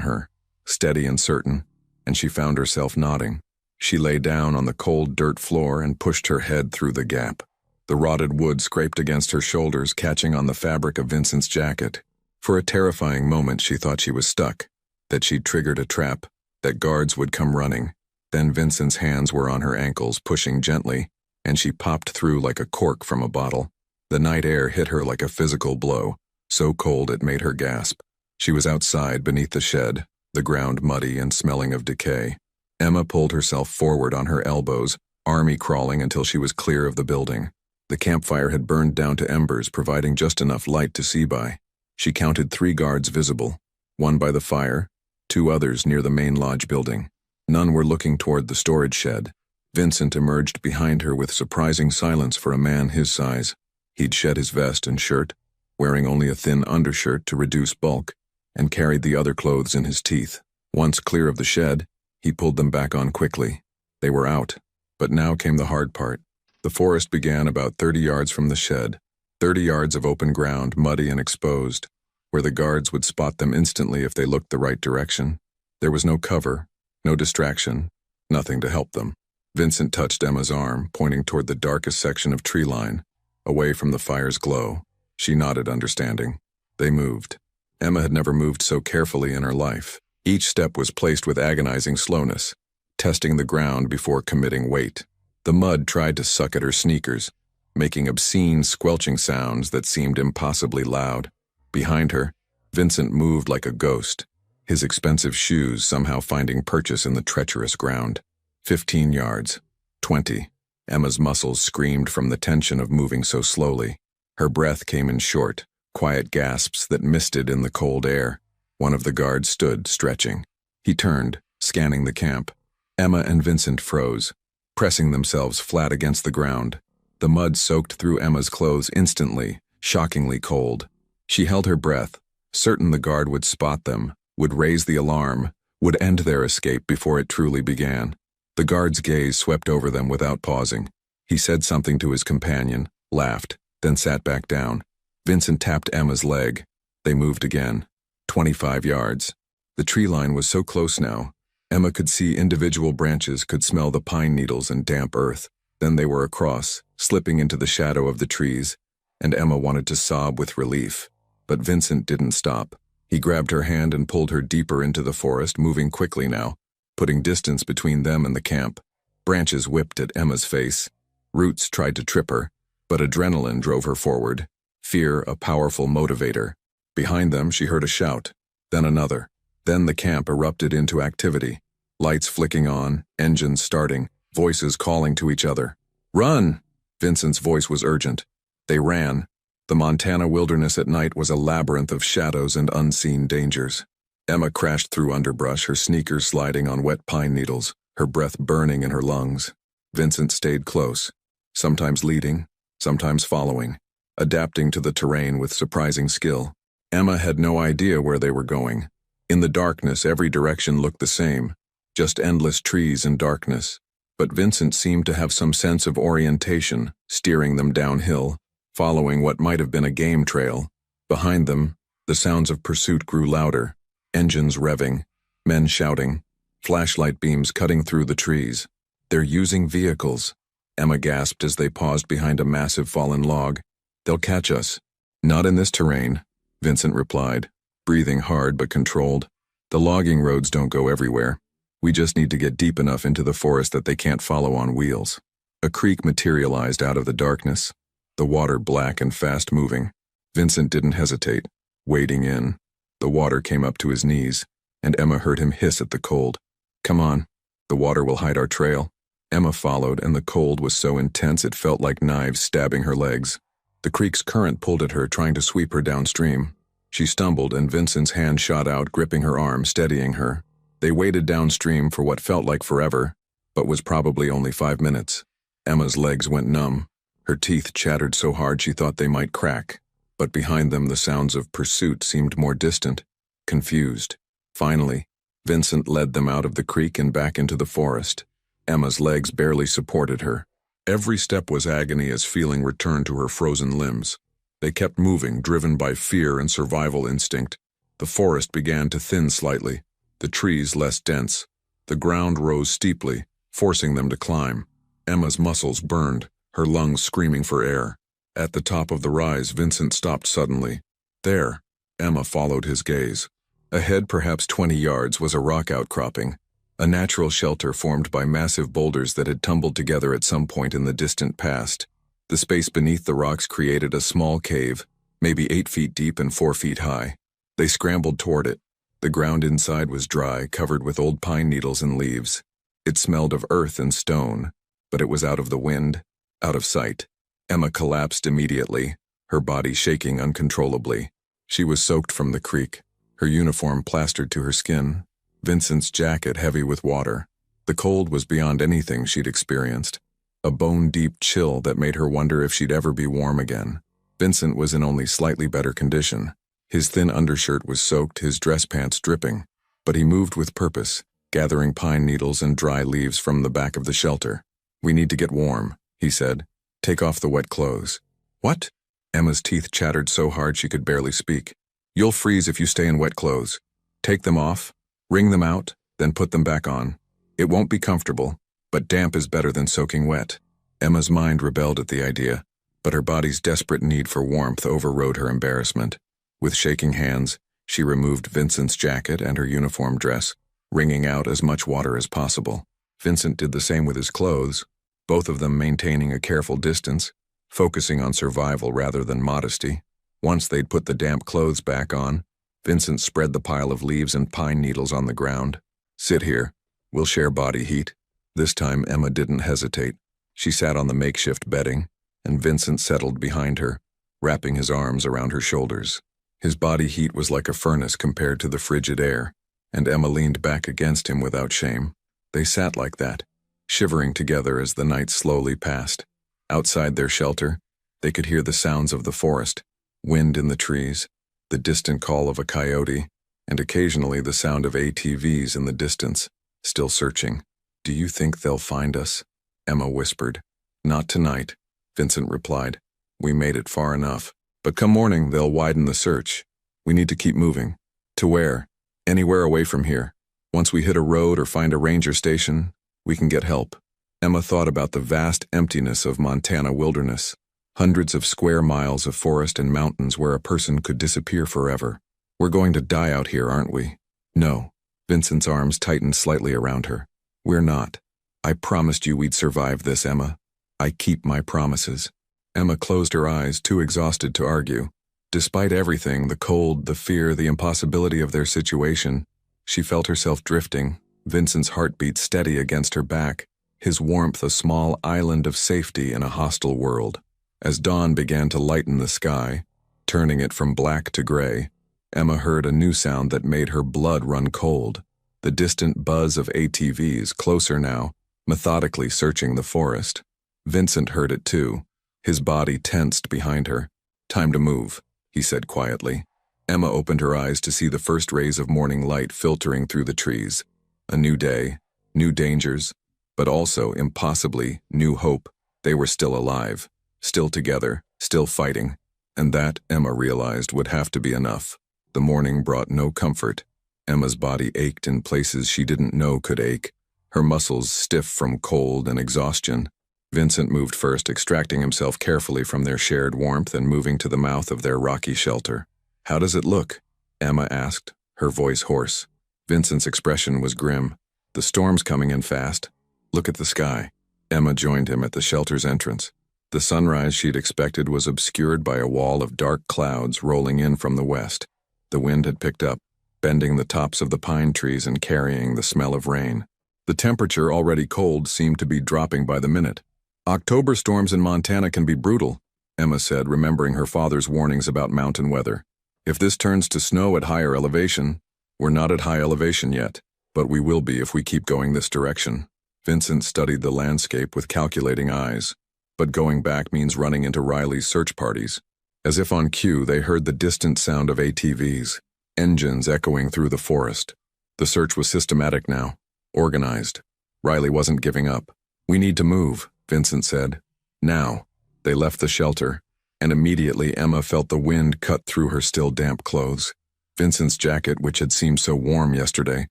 her, steady and certain, and she found herself nodding. She lay down on the cold dirt floor and pushed her head through the gap. The rotted wood scraped against her shoulders, catching on the fabric of Vincent's jacket. For a terrifying moment she thought she was stuck, that she'd triggered a trap, that guards would come running. Then Vincent's hands were on her ankles, pushing gently, and she popped through like a cork from a bottle. The night air hit her like a physical blow, so cold it made her gasp. She was outside beneath the shed, the ground muddy and smelling of decay. Emma pulled herself forward on her elbows, army crawling until she was clear of the building. The campfire had burned down to embers, providing just enough light to see by. She counted 3 guards visible, 1 by the fire, 2 others near the main lodge building. None were looking toward the storage shed. Vincent emerged behind her with surprising silence for a man his size. He'd shed his vest and shirt, wearing only a thin undershirt to reduce bulk, and carried the other clothes in his teeth. Once clear of the shed, he pulled them back on quickly. They were out, but now came the hard part. The forest began about 30 yards from the shed, 30 yards of open ground, muddy and exposed, where the guards would spot them instantly if they looked the right direction. There was no cover, no distraction, nothing to help them. Vincent touched Emma's arm, pointing toward the darkest section of tree line, away from the fire's glow. She nodded, understanding. They moved. Emma had never moved so carefully in her life. Each step was placed with agonizing slowness, testing the ground before committing weight. The mud tried to suck at her sneakers, making obscene, squelching sounds that seemed impossibly loud. Behind her, Vincent moved like a ghost, his expensive shoes somehow finding purchase in the treacherous ground. 15 yards. 20. Emma's muscles screamed from the tension of moving so slowly. Her breath came in short, quiet gasps that misted in the cold air. One of the guards stood, stretching. He turned, scanning the camp. Emma and Vincent froze, pressing themselves flat against the ground. The mud soaked through Emma's clothes instantly, shockingly cold. She held her breath, certain the guard would spot them, would raise the alarm, would end their escape before it truly began. The guard's gaze swept over them without pausing. He said something to his companion, laughed, then sat back down. Vincent tapped Emma's leg. They moved again. 25 yards. The tree line was so close now. Emma could see individual branches, could smell the pine needles and damp earth. Then they were across, slipping into the shadow of the trees, and Emma wanted to sob with relief. But Vincent didn't stop. He grabbed her hand and pulled her deeper into the forest, moving quickly now, putting distance between them and the camp. Branches whipped at Emma's face. Roots tried to trip her, but adrenaline drove her forward. Fear, a powerful motivator. Behind them, she heard a shout, then another. Then the camp erupted into activity. Lights flicking on, engines starting, voices calling to each other. "Run!" Vincent's voice was urgent. They ran. The Montana wilderness at night was a labyrinth of shadows and unseen dangers. Emma crashed through underbrush, her sneakers sliding on wet pine needles, her breath burning in her lungs. Vincent stayed close, sometimes leading, sometimes following, adapting to the terrain with surprising skill. Emma had no idea where they were going. In the darkness, every direction looked the same, just endless trees and darkness. But Vincent seemed to have some sense of orientation, steering them downhill, following what might have been a game trail. Behind them, the sounds of pursuit grew louder, engines revving, men shouting, flashlight beams cutting through the trees. "They're using vehicles," Emma gasped as they paused behind a massive fallen log. "They'll catch us." "Not in this terrain," Vincent replied, breathing hard but controlled. "The logging roads don't go everywhere. We just need to get deep enough into the forest that they can't follow on wheels." A creek materialized out of the darkness, the water black and fast-moving. Vincent didn't hesitate, wading in. The water came up to his knees, and Emma heard him hiss at the cold. "Come on. The water will hide our trail." Emma followed, and the cold was so intense it felt like knives stabbing her legs. The creek's current pulled at her, trying to sweep her downstream. She stumbled, and Vincent's hand shot out, gripping her arm, steadying her. They waded downstream for what felt like forever, but was probably only 5 minutes. Emma's legs went numb. Her teeth chattered so hard she thought they might crack. But behind them the sounds of pursuit seemed more distant, confused. Finally, Vincent led them out of the creek and back into the forest. Emma's legs barely supported her. Every step was agony as feeling returned to her frozen limbs. They kept moving, driven by fear and survival instinct. The forest began to thin slightly, the trees less dense. The ground rose steeply, forcing them to climb. Emma's muscles burned, her lungs screaming for air. At the top of the rise, Vincent stopped suddenly. There, Emma followed his gaze. Ahead, perhaps 20 yards, was a rock outcropping, a natural shelter formed by massive boulders that had tumbled together at some point in the distant past. The space beneath the rocks created a small cave, maybe 8 feet deep and 4 feet high. They scrambled toward it. The ground inside was dry, covered with old pine needles and leaves. It smelled of earth and stone, but it was out of the wind, out of sight. Emma collapsed immediately, her body shaking uncontrollably. She was soaked from the creek, her uniform plastered to her skin, Vincent's jacket heavy with water. The cold was beyond anything she'd experienced, a bone-deep chill that made her wonder if she'd ever be warm again. Vincent was in only slightly better condition. His thin undershirt was soaked, his dress pants dripping, but he moved with purpose, gathering pine needles and dry leaves from the back of the shelter. "We need to get warm," he said. "Take off the wet clothes." "What?" Emma's teeth chattered so hard she could barely speak. "You'll freeze if you stay in wet clothes. Take them off, wring them out, then put them back on. It won't be comfortable, but damp is better than soaking wet." Emma's mind rebelled at the idea, but her body's desperate need for warmth overrode her embarrassment. With shaking hands, she removed Vincent's jacket and her uniform dress, wringing out as much water as possible. Vincent did the same with his clothes, both of them maintaining a careful distance, focusing on survival rather than modesty. Once they'd put the damp clothes back on, Vincent spread the pile of leaves and pine needles on the ground. "Sit here. We'll share body heat." This time Emma didn't hesitate. She sat on the makeshift bedding, and Vincent settled behind her, wrapping his arms around her shoulders. His body heat was like a furnace compared to the frigid air, and Emma leaned back against him without shame. They sat like that, shivering together as the night slowly passed. Outside their shelter, they could hear the sounds of the forest, wind in the trees, the distant call of a coyote, and occasionally the sound of ATVs in the distance, still searching. "Do you think they'll find us?" Emma whispered. "Not tonight," Vincent replied. "We made it far enough. But come morning, they'll widen the search. We need to keep moving." "To where?" "Anywhere away from here. Once we hit a road or find a ranger station, we can get help." Emma thought about the vast emptiness of Montana wilderness, hundreds of square miles of forest and mountains where a person could disappear forever. "We're going to die out here, aren't we?" "No." Vincent's arms tightened slightly around her. "We're not. I promised you we'd survive this, Emma. I keep my promises." Emma closed her eyes, too exhausted to argue. Despite everything, the cold, the fear, the impossibility of their situation, she felt herself drifting, Vincent's heartbeat steady against her back, his warmth a small island of safety in a hostile world. As dawn began to lighten the sky, turning it from black to gray, Emma heard a new sound that made her blood run cold. The distant buzz of ATVs, closer now, methodically searching the forest. Vincent heard it too. His body tensed behind her. "Time to move," he said quietly. Emma opened her eyes to see the first rays of morning light filtering through the trees. A new day, new dangers, but also, impossibly, new hope. They were still alive, still together, still fighting. And that, Emma realized, would have to be enough. The morning brought no comfort. Emma's body ached in places she didn't know could ache, her muscles stiff from cold and exhaustion. Vincent moved first, extracting himself carefully from their shared warmth and moving to the mouth of their rocky shelter. "How does it look?" Emma asked, her voice hoarse. Vincent's expression was grim. "The storm's coming in fast. Look at the sky." Emma joined him at the shelter's entrance. The sunrise she'd expected was obscured by a wall of dark clouds rolling in from the west. The wind had picked up, bending the tops of the pine trees and carrying the smell of rain. The temperature, already cold, seemed to be dropping by the minute. "October storms in Montana can be brutal," Emma said, remembering her father's warnings about mountain weather. "If this turns to snow at higher elevation—" "We're not at high elevation yet, but we will be if we keep going this direction." Vincent studied the landscape with calculating eyes. "But going back means running into Riley's search parties." As if on cue, they heard the distant sound of ATVs, engines echoing through the forest. The search was systematic now, organized. Riley wasn't giving up. "We need to move," Vincent said. "Now." They left the shelter, and immediately Emma felt the wind cut through her still damp clothes. Vincent's jacket, which had seemed so warm yesterday,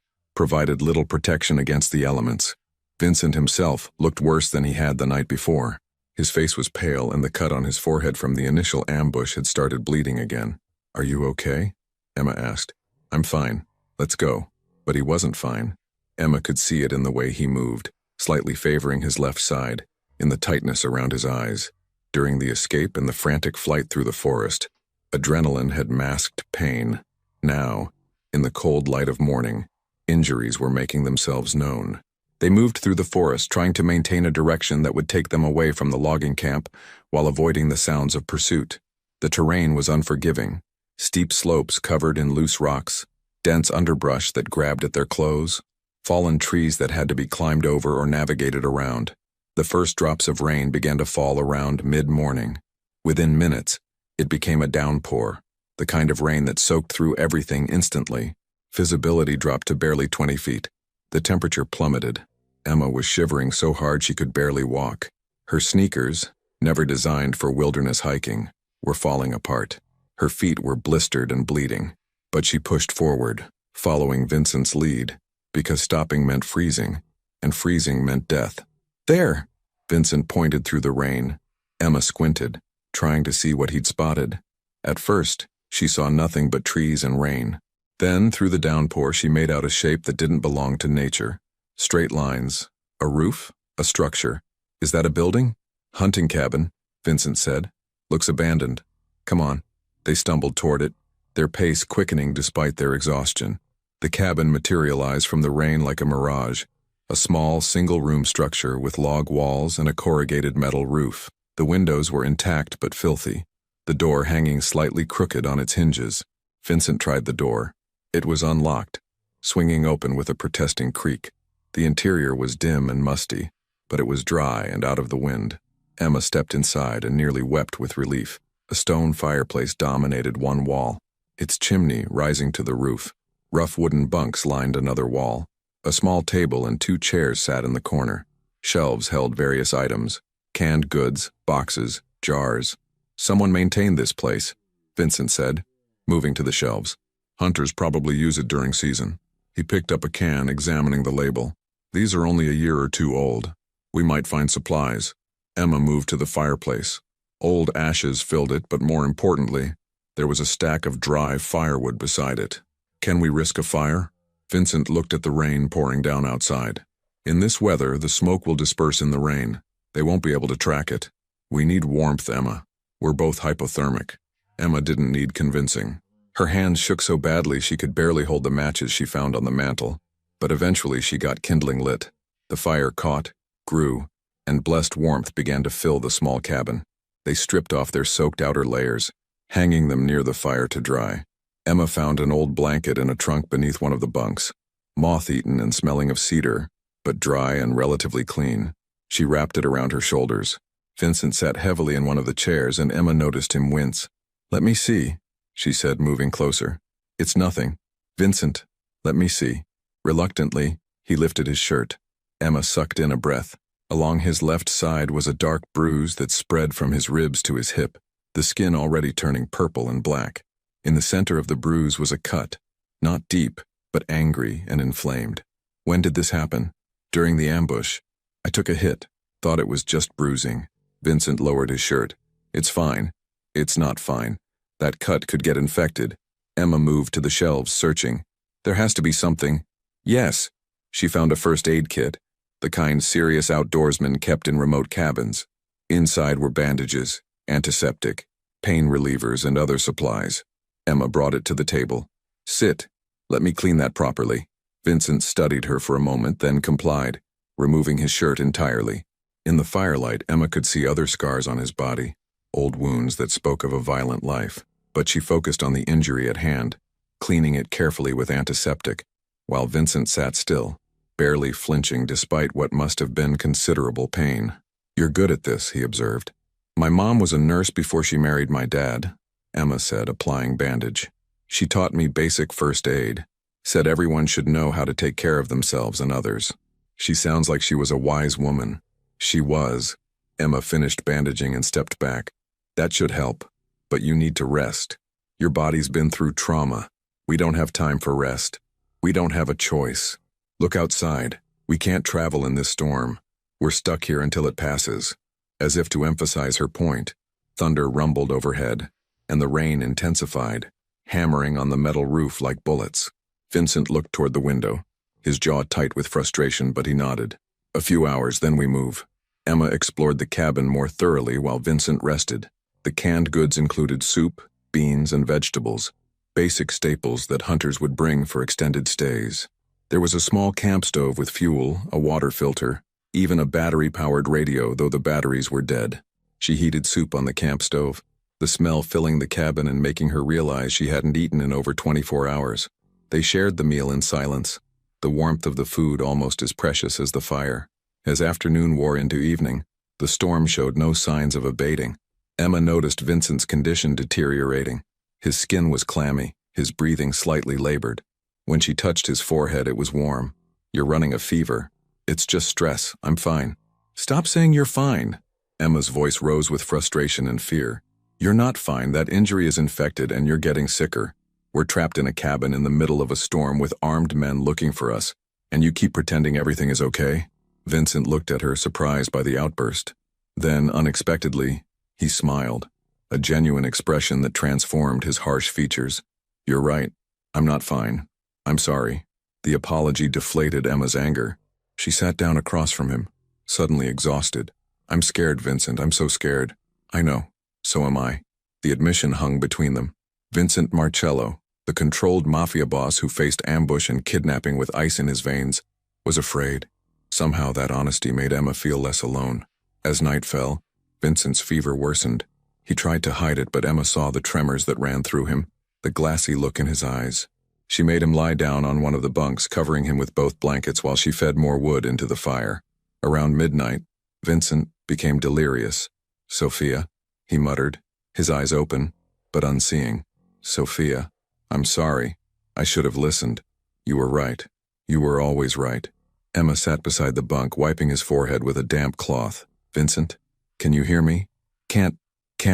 provided little protection against the elements. Vincent himself looked worse than he had the night before. His face was pale, and the cut on his forehead from the initial ambush had started bleeding again. "Are you okay?" Emma asked. "I'm fine. Let's go." But he wasn't fine. Emma could see it in the way he moved, slightly favoring his left side, in the tightness around his eyes. During the escape and the frantic flight through the forest, adrenaline had masked pain. Now, in the cold light of morning, injuries were making themselves known. They moved through the forest, trying to maintain a direction that would take them away from the logging camp while avoiding the sounds of pursuit. The terrain was unforgiving. Steep slopes covered in loose rocks, dense underbrush that grabbed at their clothes, fallen trees that had to be climbed over or navigated around. The first drops of rain began to fall around mid-morning. Within minutes, it became a downpour, the kind of rain that soaked through everything instantly. Visibility dropped to barely 20 feet. The temperature plummeted. Emma was shivering so hard she could barely walk. Her sneakers, never designed for wilderness hiking, were falling apart. Her feet were blistered and bleeding. But she pushed forward, following Vincent's lead, because stopping meant freezing, and freezing meant death. "There!" Vincent pointed through the rain. Emma squinted, trying to see what he'd spotted. At first, she saw nothing but trees and rain. Then, through the downpour, she made out a shape that didn't belong to nature. Straight lines. A roof? A structure. "Is that a building?" "Hunting cabin," Vincent said. "Looks abandoned. Come on." They stumbled toward it, their pace quickening despite their exhaustion. The cabin materialized from the rain like a mirage, a small, single-room structure with log walls and a corrugated metal roof. The windows were intact but filthy, the door hanging slightly crooked on its hinges. Vincent tried the door. It was unlocked, swinging open with a protesting creak. The interior was dim and musty, but it was dry and out of the wind. Emma stepped inside and nearly wept with relief. A stone fireplace dominated one wall, its chimney rising to the roof. Rough wooden bunks lined another wall. A small table and 2 chairs sat in the corner. Shelves held various items, canned goods, boxes, jars. "Someone maintained this place," Vincent said, moving to the shelves. "Hunters probably use it during season." He picked up a can, examining the label. "These are only a year or 2 old. We might find supplies." Emma moved to the fireplace. Old ashes filled it, but more importantly, there was a stack of dry firewood beside it. "Can we risk a fire?" Vincent looked at the rain pouring down outside. "In this weather, the smoke will disperse in the rain. They won't be able to track it. We need warmth, Emma. We're both hypothermic." Emma didn't need convincing. Her hands shook so badly she could barely hold the matches she found on the mantel, but eventually she got kindling lit. The fire caught, grew, and blessed warmth began to fill the small cabin. They stripped off their soaked outer layers, hanging them near the fire to dry. Emma found an old blanket in a trunk beneath one of the bunks, moth-eaten and smelling of cedar, but dry and relatively clean. She wrapped it around her shoulders. Vincent sat heavily in one of the chairs, and Emma noticed him wince. "Let me see," she said, moving closer. "It's nothing." "Vincent, let me see." Reluctantly, he lifted his shirt. Emma sucked in a breath. Along his left side was a dark bruise that spread from his ribs to his hip, the skin already turning purple and black. In the center of the bruise was a cut, not deep, but angry and inflamed. "When did this happen?" "During the ambush. I took a hit, thought it was just bruising." Vincent lowered his shirt. "It's fine." "It's not fine. That cut could get infected." Emma moved to the shelves, searching. "There has to be something." "Yes." She found a first aid kit, the kind serious outdoorsmen kept in remote cabins. Inside were bandages, antiseptic, pain relievers, and other supplies. Emma brought it to the table. "Sit. Let me clean that properly." Vincent studied her for a moment, then complied, removing his shirt entirely. In the firelight, Emma could see other scars on his body, old wounds that spoke of a violent life. But she focused on the injury at hand, cleaning it carefully with antiseptic, while Vincent sat still, barely flinching despite what must have been considerable pain. "You're good at this," he observed. "My mom was a nurse before she married my dad," Emma said, applying bandage. "She taught me basic first aid, said everyone should know how to take care of themselves and others." "She sounds like she was a wise woman." "She was." Emma finished bandaging and stepped back. "That should help, but you need to rest. Your body's been through trauma. We don't have time for rest. We don't have a choice. Look outside. We can't travel in this storm. We're stuck here until it passes." As if to emphasize her point, thunder rumbled overhead, and the rain intensified, hammering on the metal roof like bullets. Vincent looked toward the window. his jaw tight with frustration, but he nodded. A few hours, then we move. Emma explored the cabin more thoroughly while Vincent rested. The canned goods included soup, beans, and vegetables, basic staples that hunters would bring for extended stays. There was a small camp stove with fuel, a water filter, even a battery-powered radio, though the batteries were dead. She heated soup on the camp stove, the smell filling the cabin and making her realize she hadn't eaten in over 24 hours. They shared the meal in silence, the warmth of the food almost as precious as the fire. As afternoon wore into evening, the storm showed no signs of abating. Emma noticed Vincent's condition deteriorating. His skin was clammy, his breathing slightly labored. When she touched his forehead, it was warm. "You're running a fever." "It's just stress. I'm fine." "Stop saying you're fine." Emma's voice rose with frustration and fear. "You're not fine. That injury is infected and you're getting sicker. We're trapped in a cabin in the middle of a storm with armed men looking for us, and you keep pretending everything is okay?" Vincent looked at her, surprised by the outburst. Then, unexpectedly, he smiled, a genuine expression that transformed his harsh features. "You're right. I'm not fine. I'm sorry." The apology deflated Emma's anger. She sat down across from him, suddenly exhausted. "I'm scared, Vincent. I'm so scared." "I know. So am I." The admission hung between them. Vincent Marcello, the controlled mafia boss who faced ambush and kidnapping with ice in his veins, was afraid. Somehow that honesty made Emma feel less alone. As night fell, Vincent's fever worsened. He tried to hide it, but Emma saw the tremors that ran through him, the glassy look in his eyes. She made him lie down on one of the bunks, covering him with both blankets while she fed more wood into the fire. Around midnight, Vincent became delirious. "Sophia," he muttered, his eyes open, but unseeing. "Sophia, I'm sorry. I should have listened. You were right. You were always right." Emma sat beside the bunk, wiping his forehead with a damp cloth. "Vincent, can you hear me?" Can't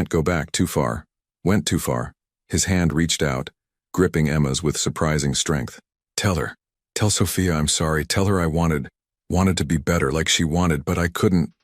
go back too far. Went too far." His hand reached out, gripping Emma's with surprising strength. "Tell her. Tell Sophia I'm sorry. Tell her I wanted to be better like she wanted, but I couldn't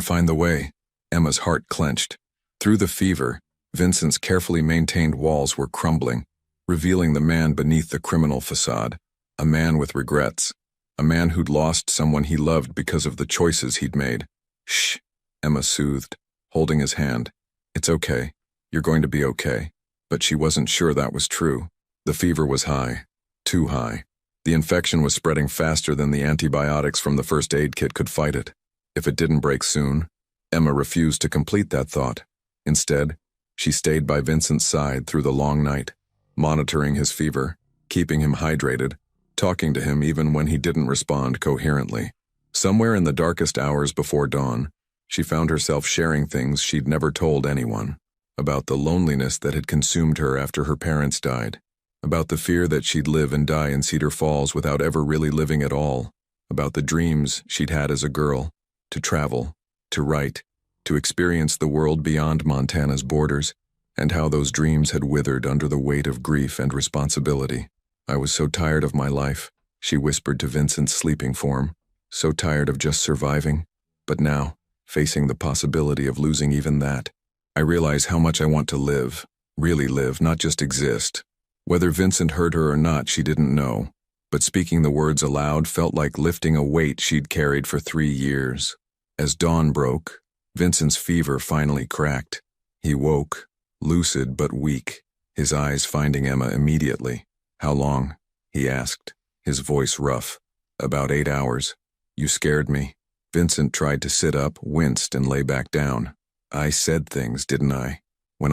find the way." Emma's heart clenched. Through the fever, Vincent's carefully maintained walls were crumbling, revealing the man beneath the criminal facade. A man with regrets. A man who'd lost someone he loved because of the choices he'd made. "Shh," Emma soothed, holding his hand. "It's okay. You're going to be okay." But she wasn't sure that was true. The fever was high. Too high. The infection was spreading faster than the antibiotics from the first aid kit could fight it. If it didn't break soon, Emma refused to complete that thought. Instead, she stayed by Vincent's side through the long night, monitoring his fever, keeping him hydrated, talking to him even when he didn't respond coherently. Somewhere in the darkest hours before dawn, she found herself sharing things she'd never told anyone. About the loneliness that had consumed her after her parents died. About the fear that she'd live and die in Cedar Falls without ever really living at all. About the dreams she'd had as a girl, to travel, to write, to experience the world beyond Montana's borders, and how those dreams had withered under the weight of grief and responsibility. "I was so tired of my life," she whispered to Vincent's sleeping form. "So tired of just surviving. But now, facing the possibility of losing even that, I realize how much I want to live, really live, not just exist." Whether Vincent heard her or not, she didn't know, but speaking the words aloud felt like lifting a weight she'd carried for 3 years. As dawn broke, Vincent's fever finally cracked. He woke, lucid but weak, his eyes finding Emma immediately. "How long?" he asked, his voice rough. "About 8 hours. You scared me." Vincent tried to sit up, winced, and lay back down. "I said things, didn't I? When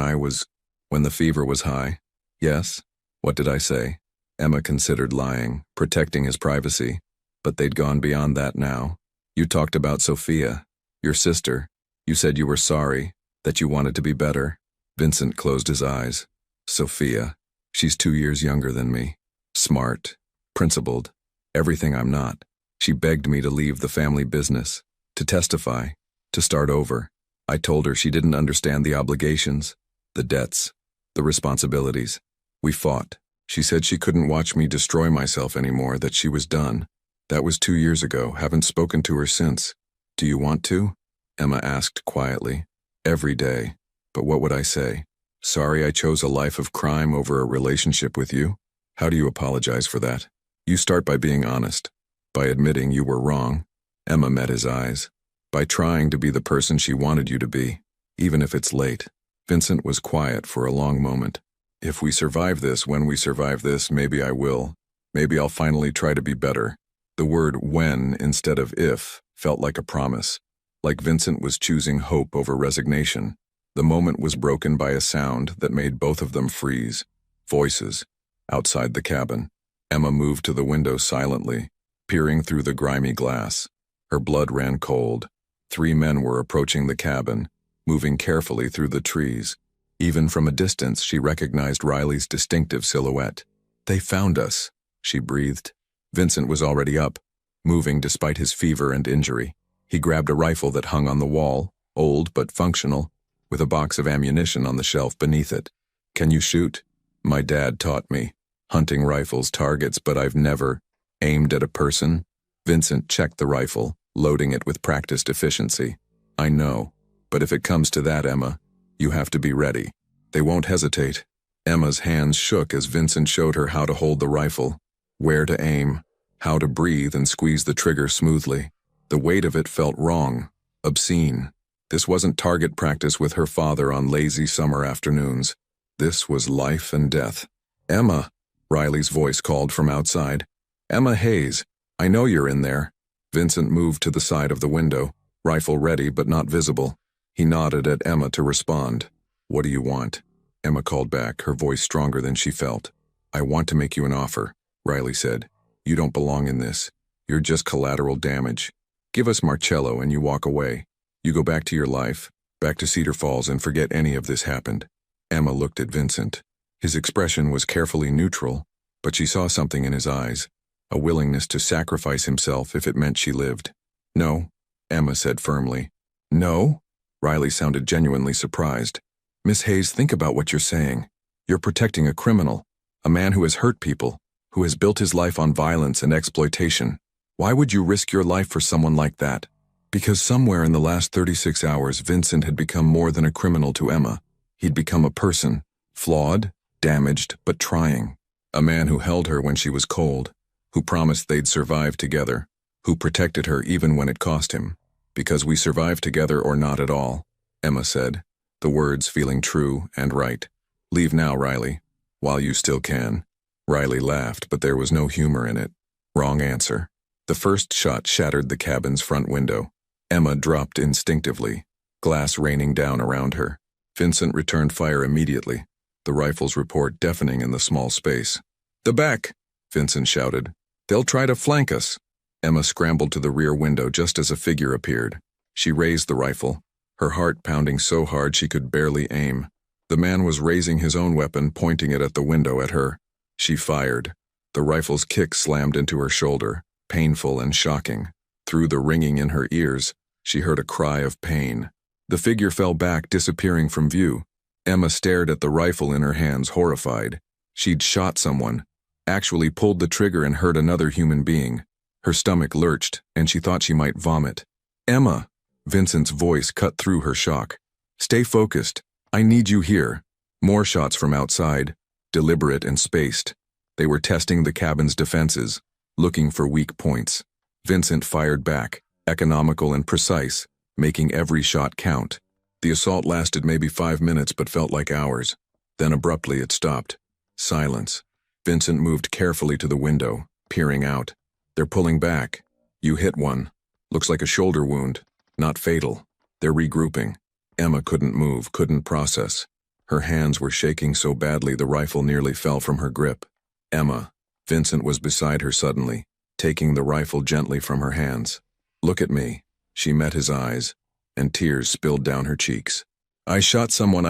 the fever was high?" "Yes. What did I say?" Emma considered lying, protecting his privacy. "But they'd gone beyond that now. You talked about Sophia, your sister. You said you were sorry, that you wanted to be better." Vincent closed his eyes. "Sophia. She's 2 years younger than me. Smart, principled, everything I'm not. She begged me to leave the family business, to testify, to start over. I told her she didn't understand the obligations, the debts, the responsibilities. We fought. She said she couldn't watch me destroy myself anymore, that she was done. That was 2 years ago. Haven't spoken to her since. Do you want to?" Emma asked quietly. "Every day. But what would I say? Sorry I chose a life of crime over a relationship with you? How do you apologize for that?" You start by being honest, by admitting you were wrong. Emma met his eyes. By trying to be the person she wanted you to be, even if it's late. Vincent was quiet for a long moment. If we survive this, when we survive this, maybe I will. Maybe I'll finally try to be better. The word when instead of if felt like a promise, like Vincent was choosing hope over resignation. The moment was broken by a sound that made both of them freeze. Voices. Outside the cabin. Emma moved to the window silently, peering through the grimy glass. Her blood ran cold. 3 men were approaching the cabin, moving carefully through the trees. Even from a distance, she recognized Riley's distinctive silhouette. "They found us," she breathed. Vincent was already up, moving despite his fever and injury. He grabbed a rifle that hung on the wall, old but functional, with a box of ammunition on the shelf beneath it. "Can you shoot?" "My dad taught me. Hunting rifles targets, but I've never aimed at a person." Vincent checked the rifle, loading it with practiced efficiency. "I know, but if it comes to that, Emma, you have to be ready. They won't hesitate." Emma's hands shook as Vincent showed her how to hold the rifle, where to aim, how to breathe and squeeze the trigger smoothly. The weight of it felt wrong, obscene. This wasn't target practice with her father on lazy summer afternoons. This was life and death. "Emma," Riley's voice called from outside. "Emma Hayes, I know you're in there." Vincent moved to the side of the window, rifle ready but not visible. He nodded at Emma to respond. "What do you want?" Emma called back, her voice stronger than she felt. "I want to make you an offer," Riley said. "You don't belong in this. You're just collateral damage. Give us Marcello and you walk away. You go back to your life, back to Cedar Falls, and forget any of this happened." Emma looked at Vincent. His expression was carefully neutral, but she saw something in his eyes, a willingness to sacrifice himself if it meant she lived. "No," Emma said firmly. "No?" Riley sounded genuinely surprised. "Miss Hayes, think about what you're saying. You're protecting a criminal, a man who has hurt people, who has built his life on violence and exploitation. Why would you risk your life for someone like that?" Because somewhere in the last 36 hours, Vincent had become more than a criminal to Emma. He'd become a person, flawed, damaged, but trying. A man who held her when she was cold, who promised they'd survive together, who protected her even when it cost him. "Because we survive together or not at all," Emma said, the words feeling true and right. "Leave now, Riley, while you still can." Riley laughed, but there was no humor in it. Wrong answer. The first shot shattered the cabin's front window. Emma dropped instinctively, glass raining down around her. Vincent returned fire immediately, the rifle's report deafening in the small space. "The back!" Vincent shouted. "They'll try to flank us." Emma scrambled to the rear window just as a figure appeared. She raised the rifle, her heart pounding so hard she could barely aim. The man was raising his own weapon, pointing it at the window at her. She fired. The rifle's kick slammed into her shoulder, painful and shocking. Through the ringing in her ears, she heard a cry of pain. The figure fell back, disappearing from view. Emma stared at the rifle in her hands, horrified. She'd shot someone, actually pulled the trigger and hurt another human being. Her stomach lurched, and she thought she might vomit. "Emma!" Vincent's voice cut through her shock. "Stay focused. I need you here." More shots from outside, deliberate and spaced. They were testing the cabin's defenses, looking for weak points. Vincent fired back, economical and precise, making every shot count. The assault lasted maybe 5 minutes but felt like hours. Then abruptly it stopped. Silence. Vincent moved carefully to the window, peering out. "They're pulling back." "You hit one. Looks like a shoulder wound. Not fatal." "They're regrouping." Emma couldn't move, couldn't process. Her hands were shaking so badly the rifle nearly fell from her grip. "Emma." Vincent was beside her suddenly, taking the rifle gently from her hands. "Look at me." She met his eyes, and tears spilled down her cheeks. "I shot someone.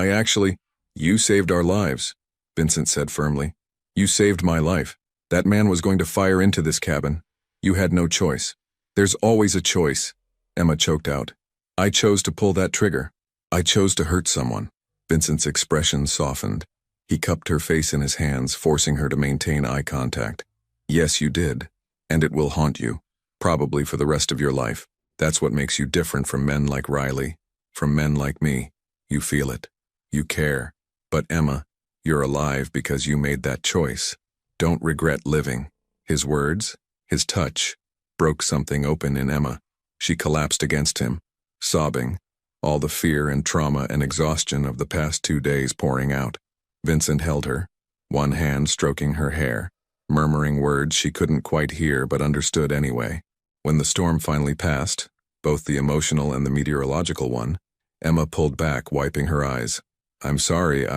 You saved our lives," Vincent said firmly. "You saved my life. That man was going to fire into this cabin. You had no choice." "There's always a choice," Emma choked out. "I chose to pull that trigger. I chose to hurt someone." Vincent's expression softened. He cupped her face in his hands, forcing her to maintain eye contact. "Yes, you did. And it will haunt you, probably for the rest of your life. That's what makes you different from men like Riley, from men like me. You feel it. You care. But Emma, you're alive because you made that choice. Don't regret living." His words, his touch, broke something open in Emma. She collapsed against him, sobbing, all the fear and trauma and exhaustion of the past 2 days pouring out. Vincent held her, one hand stroking her hair, murmuring words she couldn't quite hear but understood anyway. When the storm finally passed, both the emotional and the meteorological one, Emma pulled back, wiping her eyes. "I'm sorry,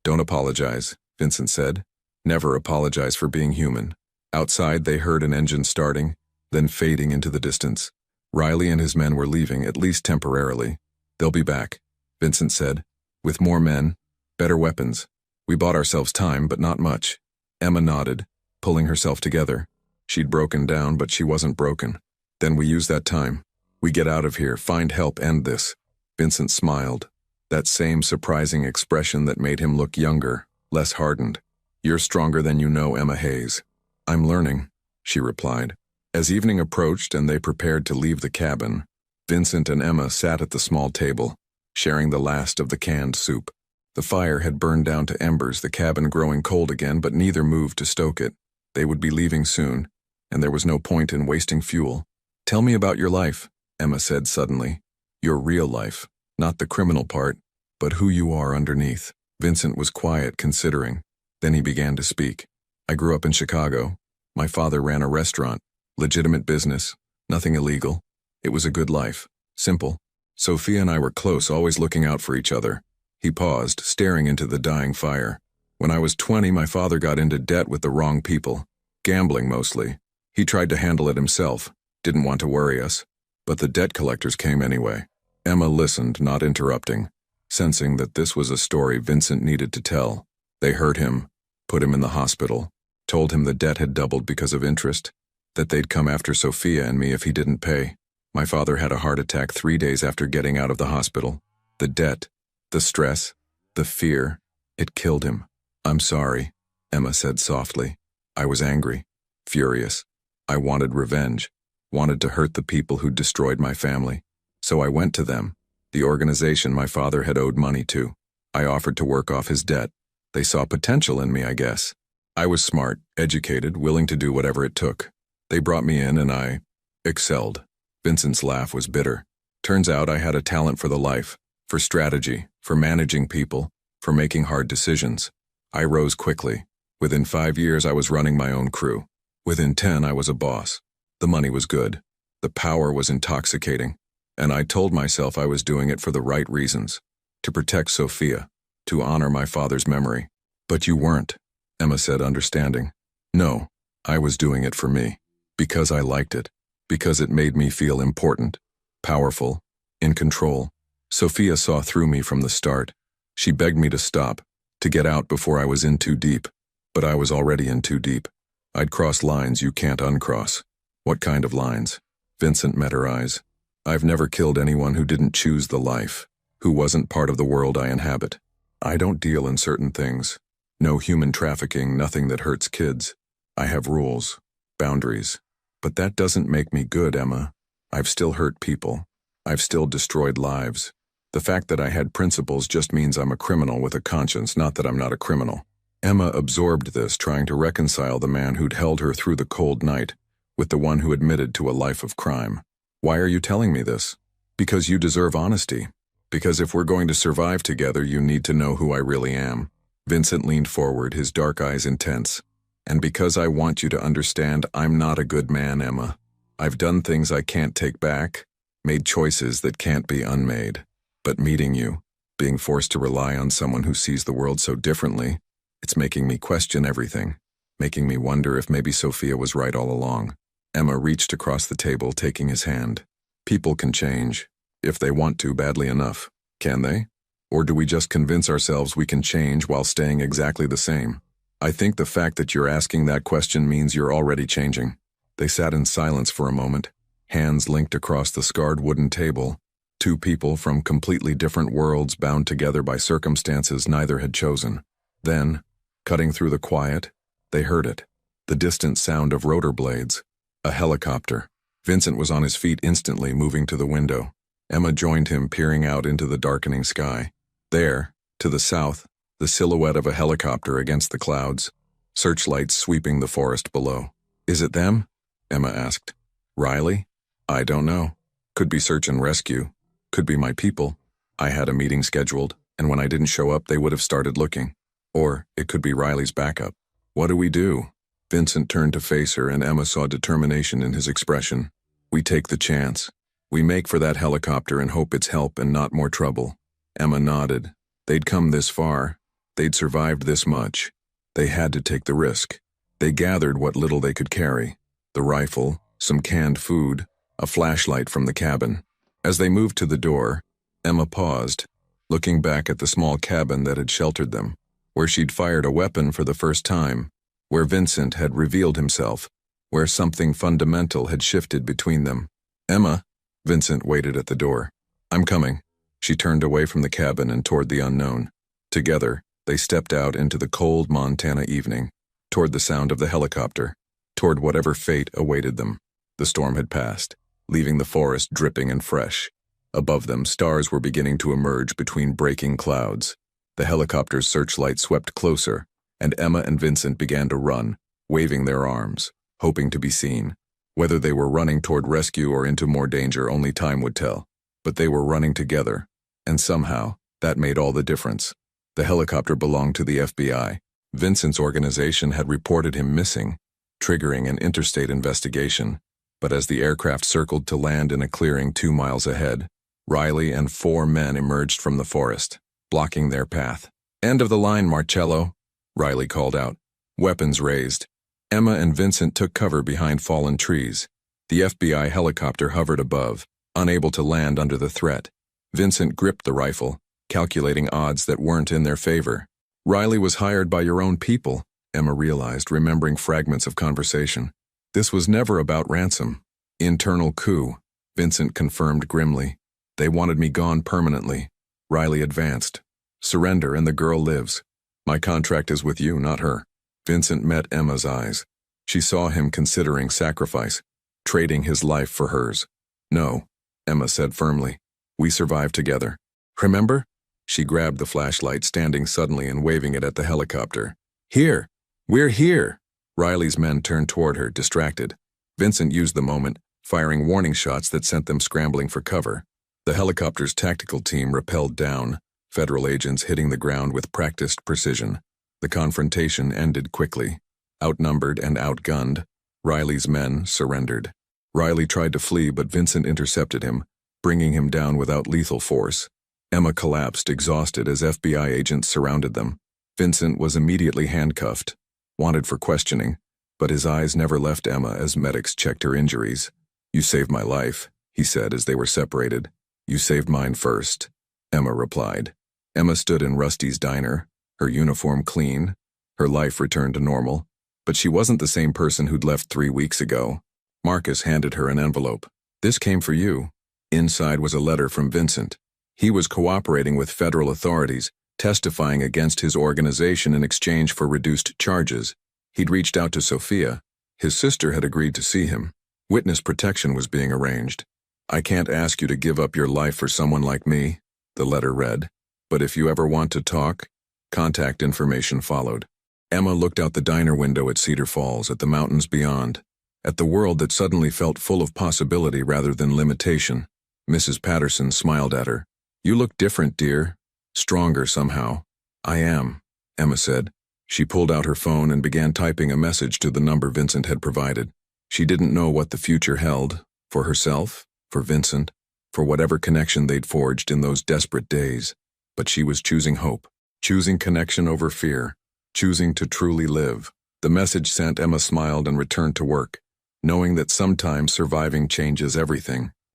Don't apologize," Vincent said. "Never apologize for being human." Outside, they heard an engine starting, then fading into the distance. Riley and his men were leaving, at least temporarily. "They'll be back," Vincent said. "With more men, better weapons. We bought ourselves time, but not much." Emma nodded, pulling herself together. She'd broken down, but she wasn't broken. "Then we use that time. We get out of here, find help, end this." Vincent smiled, that same surprising expression that made him look younger, less hardened. "You're stronger than you know, Emma Hayes." "I'm learning," she replied. As evening approached and they prepared to leave the cabin, Vincent and Emma sat at the small table, sharing the last of the canned soup. The fire had burned down to embers, the cabin growing cold again, but neither moved to stoke it. They would be leaving soon, and there was no point in wasting fuel. "Tell me about your life," Emma said suddenly. "Your real life, not the criminal part, but who you are underneath." Vincent was quiet, considering. Then he began to speak. "I grew up in Chicago. My father ran a restaurant, legitimate business, nothing illegal. It was a good life, simple. Sophia and I were close, always looking out for each other." He paused, staring into the dying fire. "When I was 20, my father got into debt with the wrong people. Gambling, mostly. He tried to handle it himself, didn't want to worry us. But the debt collectors came anyway." Emma listened, not interrupting, sensing that this was a story Vincent needed to tell. They hurt him, put him in the hospital, told him the debt had doubled because of interest, that they'd come after Sophia and me if he didn't pay. My father had a heart attack 3 days after getting out of the hospital. The debt, the stress, the fear, it killed him. "I'm sorry," Emma said softly. "I was angry, furious. I wanted revenge, wanted to hurt the people who'd destroyed my family. So I went to them, the organization my father had owed money to. I offered to work off his debt. They saw potential in me, I guess. I was smart, educated, willing to do whatever it took. They brought me in and I excelled." Vincent's laugh was bitter. "Turns out I had a talent for the life, for strategy, for managing people, for making hard decisions. I rose quickly. Within 5 years I was running my own crew. Within 10 I was a boss. The money was good. The power was intoxicating. And I told myself I was doing it for the right reasons. To protect Sophia, to honor my father's memory. But you weren't," Emma said, understanding. "No, I was doing it for me. Because I liked it. Because it made me feel important, powerful, in control. Sophia saw through me from the start. She begged me to stop, to get out before I was in too deep. But I was already in too deep. I'd cross lines you can't uncross." "What kind of lines?" Vincent met her eyes. "I've never killed anyone who didn't choose the life, who wasn't part of the world I inhabit. I don't deal in certain things. No human trafficking, nothing that hurts kids. I have rules, boundaries. But that doesn't make me good, Emma. I've still hurt people. I've still destroyed lives. The fact that I had principles just means I'm a criminal with a conscience, not that I'm not a criminal." Emma absorbed this, trying to reconcile the man who'd held her through the cold night with the one who admitted to a life of crime. "Why are you telling me this?" "Because you deserve honesty. Because if we're going to survive together, you need to know who I really am." Vincent leaned forward, his dark eyes intense. "And because I want you to understand I'm not a good man, Emma. I've done things I can't take back, made choices that can't be unmade. But meeting you, being forced to rely on someone who sees the world so differently, it's making me question everything, making me wonder if maybe Sophia was right all along." Emma reached across the table, taking his hand. "People can change, if they want to badly enough, can they? Or do we just convince ourselves we can change while staying exactly the same? I think the fact that you're asking that question means you're already changing." They sat in silence for a moment, hands linked across the scarred wooden table, two people from completely different worlds bound together by circumstances neither had chosen. Then, cutting through the quiet, they heard it, the distant sound of rotor blades. A helicopter. Vincent was on his feet instantly, moving to the window. Emma joined him, peering out into the darkening sky. There, to the south, the silhouette of a helicopter against the clouds, searchlights sweeping the forest below. Is it them? Emma asked. Riley? I don't know. Could be search and rescue. Could be my people. I had a meeting scheduled, and when I didn't show up, they would have started looking. Or it could be Riley's backup. What do we do? Vincent turned to face her, and Emma saw determination in his expression. We take the chance. We make for that helicopter and hope it's help and not more trouble. Emma nodded. They'd come this far. They'd survived this much. They had to take the risk. They gathered what little they could carry. The rifle, some canned food, a flashlight from the cabin. As they moved to the door, Emma paused, looking back at the small cabin that had sheltered them, where she'd fired a weapon for the first time, where Vincent had revealed himself, where something fundamental had shifted between them. Emma, Vincent waited at the door. I'm coming. She turned away from the cabin and toward the unknown. Together, they stepped out into the cold Montana evening, toward the sound of the helicopter, toward whatever fate awaited them. The storm had passed, leaving the forest dripping and fresh. Above them, stars were beginning to emerge between breaking clouds. The helicopter's searchlight swept closer, and Emma and Vincent began to run, waving their arms, hoping to be seen. Whether they were running toward rescue or into more danger, only time would tell. But they were running together, and somehow, that made all the difference. The helicopter belonged to the FBI. Vincent's organization had reported him missing, triggering an interstate investigation. But as the aircraft circled to land in a clearing 2 miles ahead, Riley and 4 men emerged from the forest, blocking their path. End of the line, Marcello, Riley called out, weapons raised. Emma and Vincent took cover behind fallen trees. The FBI helicopter hovered above, unable to land under the threat. Vincent gripped the rifle, calculating odds that weren't in their favor. Riley was hired by your own people, Emma realized, remembering fragments of conversation. This was never about ransom. Internal coup, Vincent confirmed grimly. They wanted me gone permanently. Riley advanced. Surrender and the girl lives. My contract is with you, not her. Vincent met Emma's eyes. She saw him considering sacrifice, trading his life for hers. No, Emma said firmly. We survived together. Remember? She grabbed the flashlight, standing suddenly and waving it at the helicopter. Here! We're here! Riley's men turned toward her, distracted. Vincent used the moment, firing warning shots that sent them scrambling for cover. The helicopter's tactical team rappelled down, federal agents hitting the ground with practiced precision. The confrontation ended quickly. Outnumbered and outgunned, Riley's men surrendered. Riley tried to flee, but Vincent intercepted him, bringing him down without lethal force. Emma collapsed, exhausted, as FBI agents surrounded them. Vincent was immediately handcuffed, wanted for questioning, but his eyes never left Emma as medics checked her injuries. You saved my life, he said as they were separated. You saved mine first, Emma replied. Emma stood in Rusty's diner, her uniform clean, her life returned to normal, but she wasn't the same person who'd left 3 weeks ago. Marcus handed her an envelope. This came for you. Inside was a letter from Vincent. He was cooperating with federal authorities, testifying against his organization in exchange for reduced charges. He'd reached out to Sophia. His sister had agreed to see him. Witness protection was being arranged. I can't ask you to give up your life for someone like me, the letter read. But if you ever want to talk, contact information followed. Emma looked out the diner window at Cedar Falls, at the mountains beyond, at the world that suddenly felt full of possibility rather than limitation. Mrs. Patterson smiled at her. You look different, dear. Stronger somehow. I am, Emma said. She pulled out her phone and began typing a message to the number Vincent had provided. She didn't know what the future held, for herself, for Vincent, for whatever connection they'd forged in those desperate days. But she was choosing hope, choosing connection over fear, choosing to truly live. The message sent, Emma smiled and returned to work, knowing that sometimes surviving changes everything.